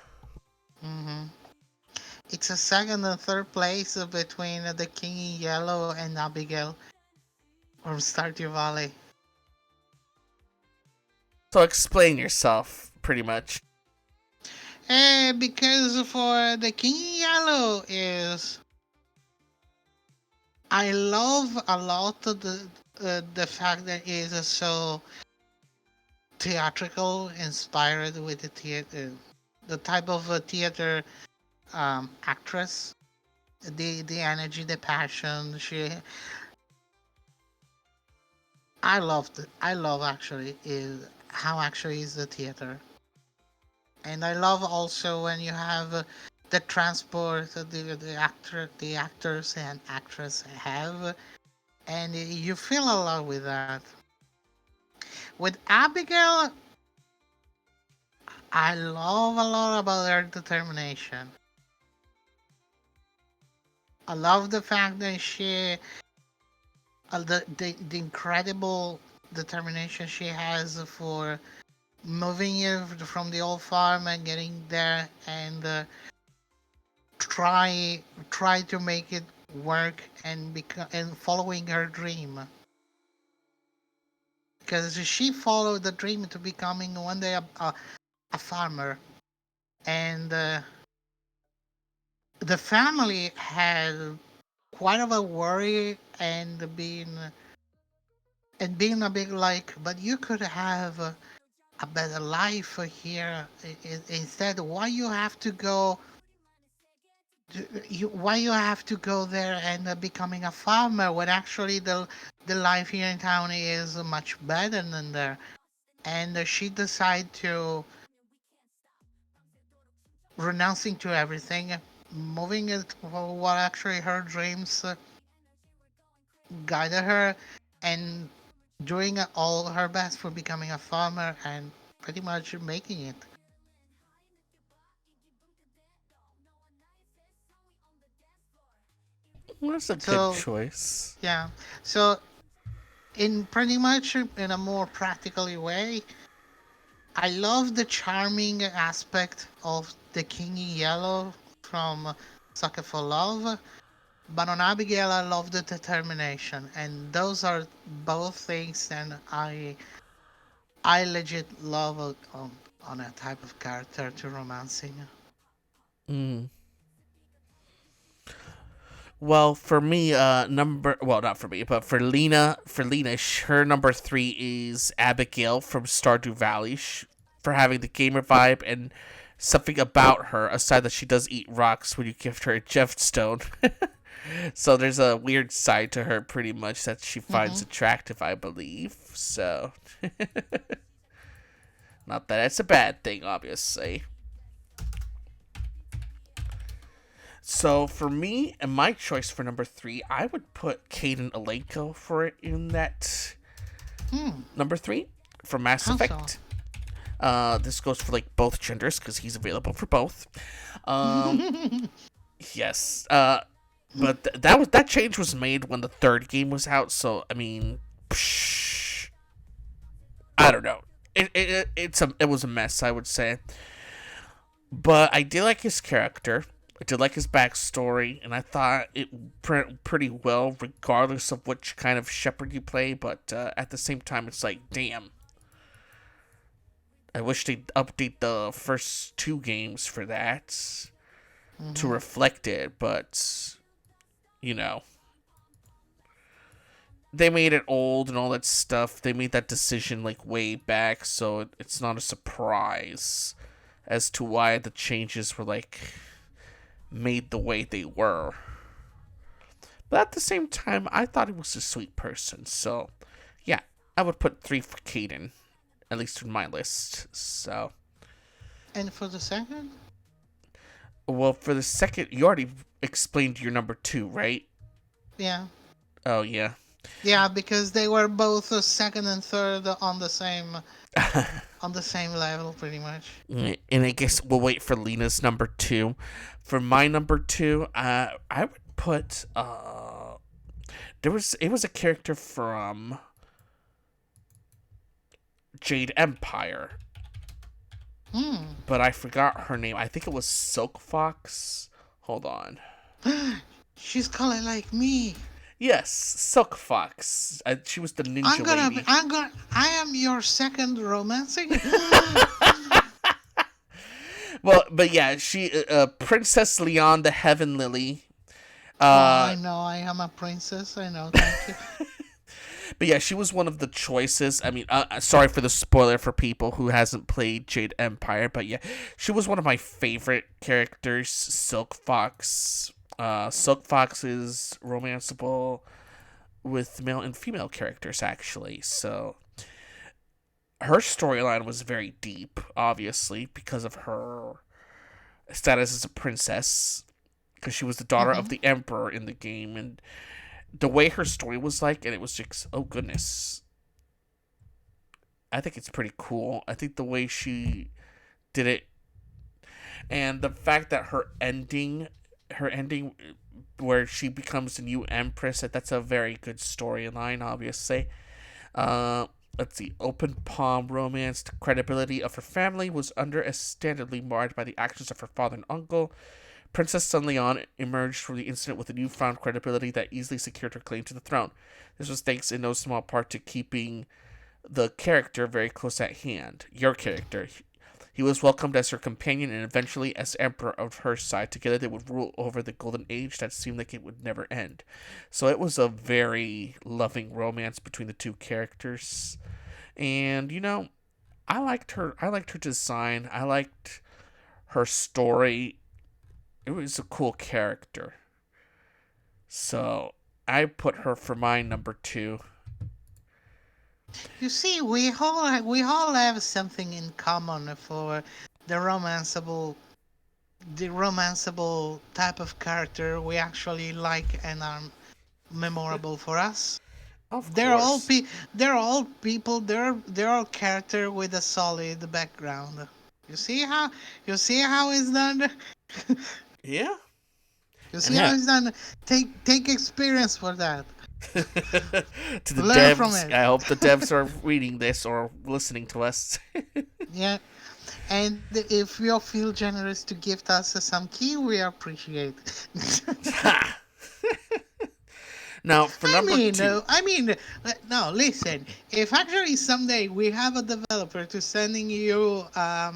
It's a second and third place between the King in Yellow and Abigail from Stardew Valley. So explain yourself, pretty much. Because for the King in Yellow is, I love a lot the fact that it is so theatrical, inspired with the theater, the type of theater actress, the energy, the passion. I loved it. I love actually is how actually is the theater, and I love also when you have the transport the actors and actress have, and you feel a lot with that. With Abigail, I love a lot about her determination. I love the fact that the incredible determination she has for moving it from the old farm and getting there and try to make it work and following her dream. Because she followed the dream to becoming one day a farmer, and the family had quite of a worry and being a bit like, but you could have a better life here instead. Why you have to go? Why you have to go there and becoming a farmer when actually the life here in town is much better than there? And she decided to renouncing to everything, moving it for what actually her dreams guided her, and doing all her best for becoming a farmer and pretty much making it. Well, that's a good So choice. yeah, so in pretty much in a more practical way, I love the charming aspect of the King in Yellow from Sucker for Love, but on Abigail I love the determination, and those are both things that I legit love on a type of character to romancing. Mm. Well, for me, not for me, but for Lena, her number 3 is Abigail from Stardew Valley, for having the gamer vibe and something about her, aside that she does eat rocks when you gift her a gemstone. So there's a weird side to her, pretty much, that she finds attractive, I believe. So, not that it's a bad thing, obviously. So for me and my choice for number 3, I would put Caden Alenko for it in that number 3 for Mass Effect. This goes for like both genders because he's available for both. Yes. But that change was made when the third game was out. So I mean, I don't know. It was a mess, I would say. But I did like his character. I did like his backstory, and I thought it went pretty well, regardless of which kind of shepherd you play. But at the same time, it's like, damn. I wish they'd update the first 2 games for that to reflect it, but, you know. They made it old and all that stuff. They made that decision, like, way back, so it's not a surprise as to why the changes were made the way they were. But at the same time, I thought he was a sweet person. So, yeah, I would put 3 for Caden, at least in my list. So, And for the second? well, for the second, you already explained your number 2, right? Yeah. Oh, yeah. Yeah, because they were both second and third on the same level, pretty much. And I guess we'll wait for Lena's number 2. For my number 2, I would put it was a character from Jade Empire, but I forgot her name. I think it was Silk Fox. Hold on. She's calling like me. Yes, Silk Fox. She was the ninja lady. I am your second romancing. Well, but yeah, she Princess Leon the Heaven Lily. I know, I am a princess. I know. Thank you. But yeah, she was one of the choices. I mean, sorry for the spoiler for people who hasn't played Jade Empire, but yeah, she was one of my favorite characters. Silk Fox. Silk Fox is romanceable with male and female characters, actually. So her storyline was very deep, obviously, because of her status as a princess, because she was the daughter of the emperor in the game, and the way her story was and it was just, oh goodness, I think it's pretty cool. I think the way she did it, and the fact that her ending where she becomes the new empress, that's a very good storyline, obviously. Let's see. Open palm romance. The credibility of her family was understandably marred by the actions of her father and uncle. Princess Sun Leon emerged from the incident with a newfound credibility that easily secured her claim to the throne. This was thanks in no small part to keeping the character very close at hand. Your character. He was welcomed as her companion and eventually as emperor of her side. Together they would rule over the golden age that seemed like it would never end. So it was a very loving romance between the two characters. And, I liked her design. I liked her story. It was a cool character. So I put her for my number 2. You see, we all have something in common for the romanceable type of character we actually like and are memorable for us. Of They're course. they're all people. They're all character with a solid background. You see how it's done. Yeah. You see how it's done. Take experience for that. To the Learn from devs, it. I hope the devs are reading this or listening to us. Yeah. And if you feel generous to gift us some key, we appreciate. Now, for number 2. No, listen. If actually someday we have a developer to sending you a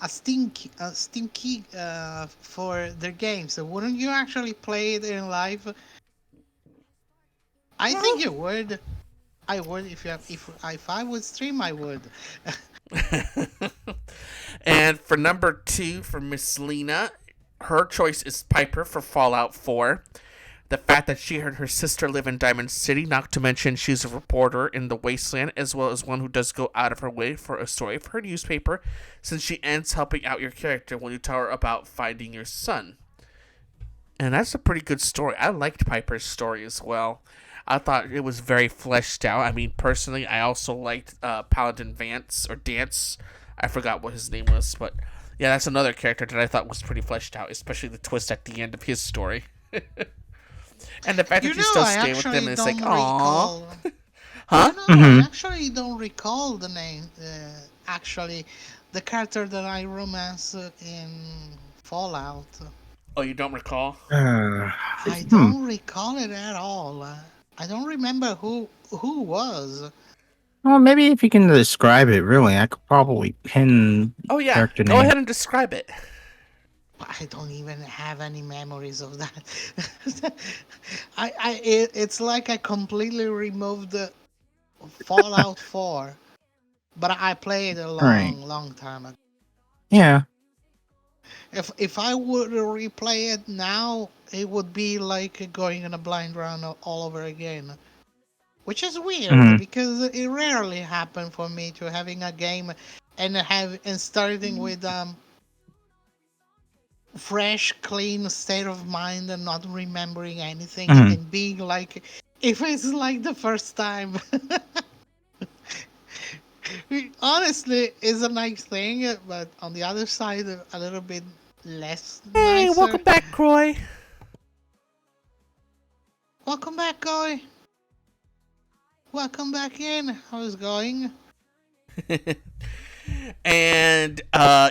Steam key for their game, so wouldn't you actually play it in live? I think you would. I would if I would stream, I would. And for number 2, for Miss Lena, her choice is Piper for Fallout 4. The fact that she and her sister live in Diamond City, not to mention she's a reporter in the Wasteland, as well as one who does go out of her way for a story for her newspaper, since she ends helping out your character when you tell her about finding your son. And that's a pretty good story. I liked Piper's story as well. I thought it was very fleshed out. I mean, personally, I also liked Paladin Dance. I forgot what his name was, but yeah, that's another character that I thought was pretty fleshed out, especially the twist at the end of his story. And the fact that you still stay with them, and it's like, aww. Huh? I actually don't recall the name. Actually, the character that I romance in Fallout. Oh, you don't recall? I don't recall it at all. I don't remember who was. Well, maybe if you can describe it, really, I could probably pin. Oh yeah, character go name. ahead and describe it. I don't even have any memories of that. It's like I completely removed the Fallout 4, but I played a long time ago. Yeah. If I would replay it now, it would be like going in a blind round all over again. Which is weird Hmm. because it rarely happened for me to having a game and starting with fresh, clean state of mind and not remembering anything Hmm. and being like, if it's like the first time. Honestly, is a nice thing, but on the other side, a little bit less Hey, nicer. welcome back, Croy. Welcome back, Guy. Welcome back in. How's it going? And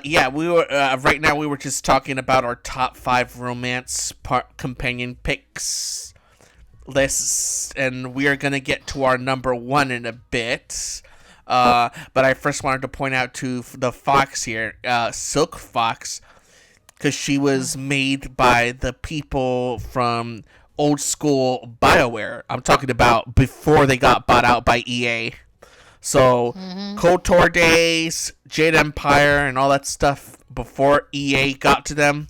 yeah, we were right now we were just talking about our top 5 romance companion picks lists, and we are gonna get to our number 1 in a bit. But I first wanted to point out to the fox here, Silk Fox, because she was made by the people from old school BioWare. I'm talking about before they got bought out by EA. So, Mm-hmm. KOTOR days, Jade Empire, and all that stuff before EA got to them,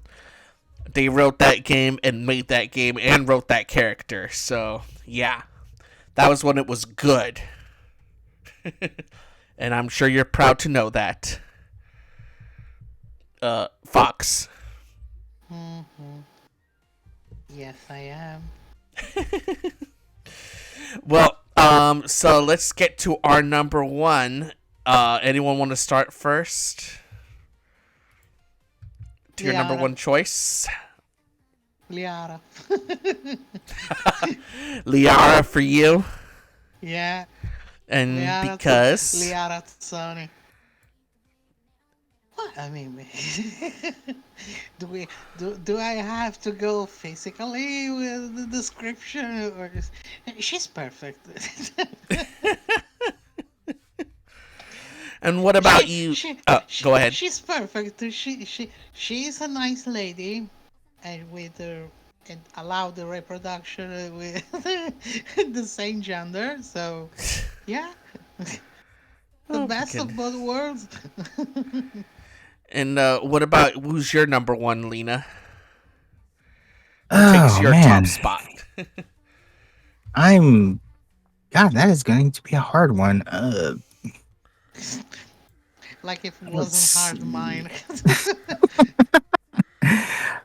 they wrote that game and made that game and wrote that character. So, yeah, that was when it was good. And I'm sure you're proud to know that. Fox. Mm-hmm. Yes, I am. Well, so let's get to our number 1. Anyone want to start first? To your number Liara. 1 choice? Liara. Liara for you. Yeah. And Liara. because Liara Sony. What? I mean, do I have to go physically with the description, or she's perfect? and what about she, you? she she Go ahead. she's perfect. She's a nice lady, and with her and allow the reproduction with the same gender. So yeah, the Oh my best of goodness. both worlds. And what about who's your number 1, Lena? Who takes Oh your top man, spot? I'm. God, that is going to be a hard one. Like if it Let's wasn't hard see. mine.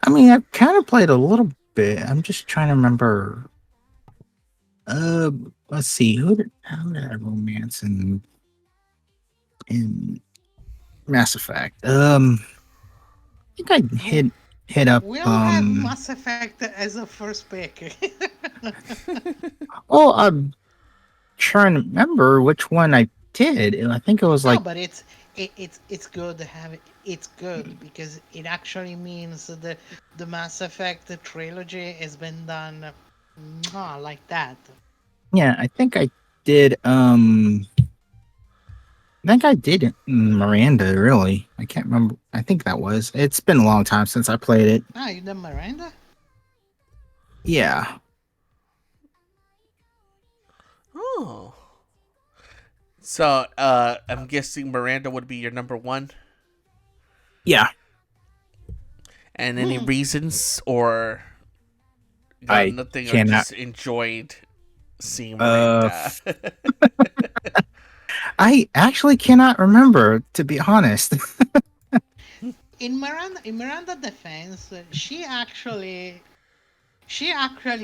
I mean, I've kind of played a little bit. I'm just trying to remember. Uh, let's see. How did I romance in Mass Effect? I think I hit up. We'll have Mass Effect as a first pick. Oh, I'm trying to remember which one I did. And I think it was No, like, but it's good to have it. It's good because it actually means that the Mass Effect trilogy has been done like that. yeah, I think I did. I think I did Miranda. Really, I can't remember. I think that was. It's been a long time since I played it. Ah, you done Miranda? Yeah. Oh. So, I'm guessing Miranda would be your number 1. Yeah. And any reasons or I nothing, or cannot. just enjoyed seeing Uh, Miranda? I actually cannot remember, to be honest. In Miranda defense, she actually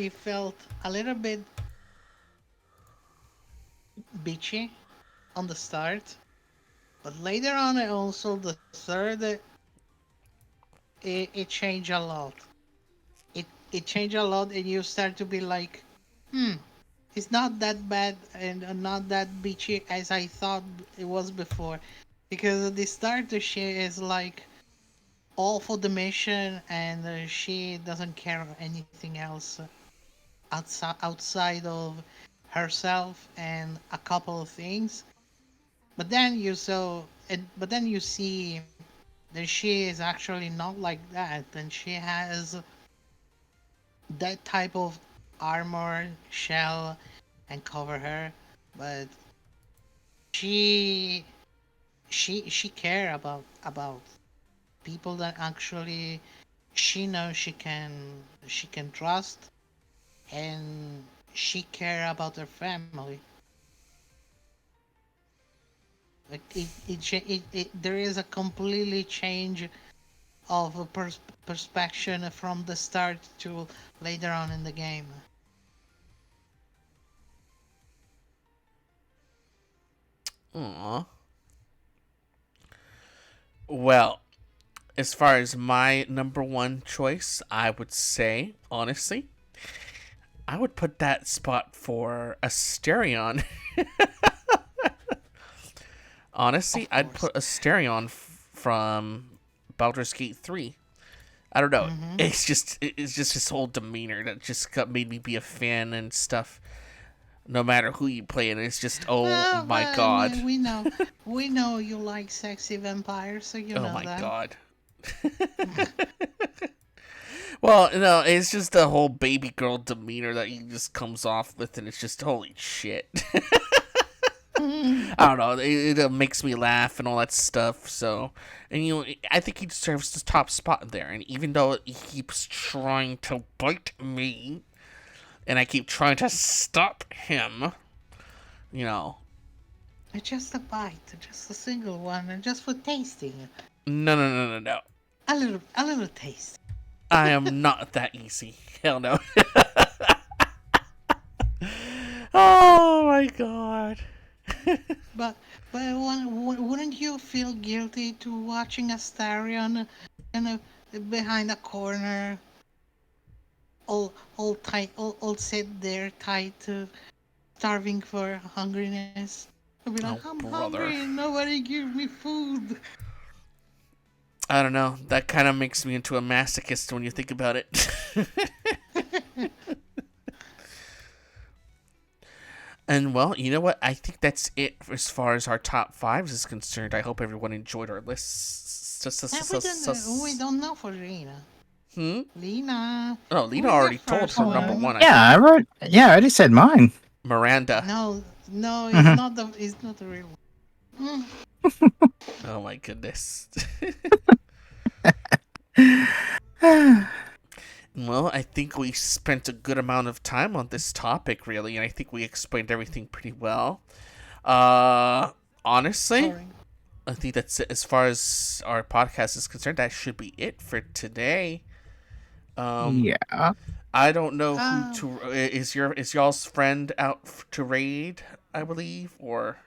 felt a little bit bitchy on the start, but later on, also the third, it changed a lot. It changed a lot, and you start to be like, hmm, it's not that bad and not that bitchy as I thought it was before. Because at the start, she is like all for the mission, and she doesn't care anything else outside of herself and a couple of things. But then you see that she is actually not like that, and she has that type of armor shell and cover her, but she she care about people that actually she knows she can trust, and she care about her family. Like there is a completely change of a perspective from the start to later on in the game. Aww. Well, as far as my number one choice, I would say, honestly, I would put that spot for Asterion. Honestly, I'd put Asterion from Baldur's Gate 3. I don't know. Mm-hmm. It's just his whole demeanor that just made me be a fan and stuff. No matter who you play, and it's just my god. We know you like sexy vampires, so you know my that. God. Well, no, it's just the whole baby girl demeanor that he just comes off with, and it's just holy shit. I don't know. It makes me laugh and all that stuff. So, and I think he deserves the top spot there. And even though he keeps trying to bite me, and I keep trying to stop him, It's just a bite, just a single one, and just for tasting. No. A little taste. I am not that easy. Hell no. Oh my god. But wouldn't you feel guilty to watching Astarion behind a corner, all tight, all sit there tight, starving for hungriness? I'd be like, I'm brother. hungry, nobody give me food. I don't know. That kind of makes me into a masochist when you think about it. And well, you know what? I think that's it as far as our top fives is concerned. I hope everyone enjoyed our lists. We don't know for Lena. Lena. Oh, Lena already told her number one. I already said mine. Miranda. No, it's not the real one. Oh my goodness. Well, I think we spent a good amount of time on this topic, really, and I think we explained everything pretty well. Honestly, I think that's it as far as our podcast is concerned. That should be it for today. Yeah. I don't know who to is y'all's friend out to raid, I believe, or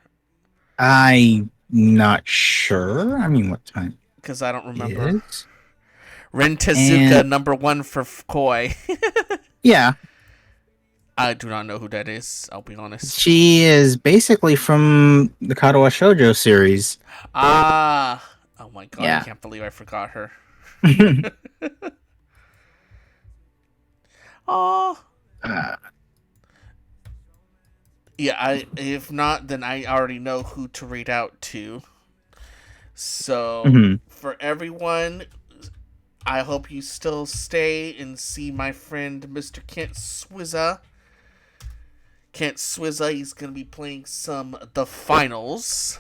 I'm not sure. I mean, what time? Because I don't remember. Is? Ren Tezuka, number one for Koi. Yeah. I do not know who that is, I'll be honest. She is basically from the Katawa Shoujo series. Ah. Oh my god, Yeah. I can't believe I forgot her. Oh. Yeah, if not, then I already know who to read out to. So, for everyone, I hope you still stay and see my friend Mr. Kent Swizza. Kent Swizza, he's going to be playing some The Finals.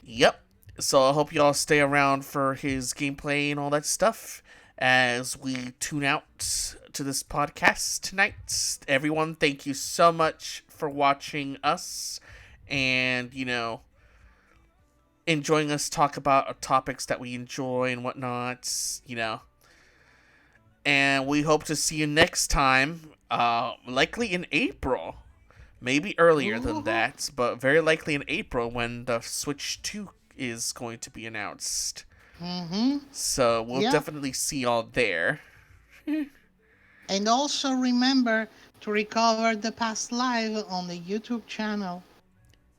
Yep. So I hope y'all stay around for his gameplay and all that stuff as we tune out to this podcast tonight. Everyone, thank you so much for watching us and, enjoying us talk about topics that we enjoy and whatnot, And we hope to see you next time, likely in April. Maybe earlier than that, but very likely in April when the Switch 2 is going to be announced. So we'll definitely see y'all there. And also remember to recover the past live on the YouTube channel.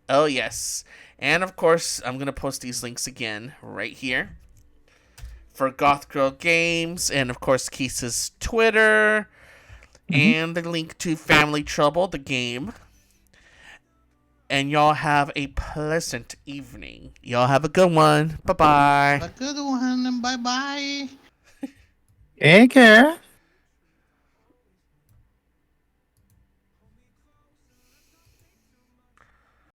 Oh, yes. And, of course, I'm going to post these links again right here. For Goth Girl Games, and, of course, Kisa's Twitter. And the link to Family Trouble, the game. And y'all have a pleasant evening. Y'all have a good one. Bye-bye. Have a good one, and bye-bye. Take care.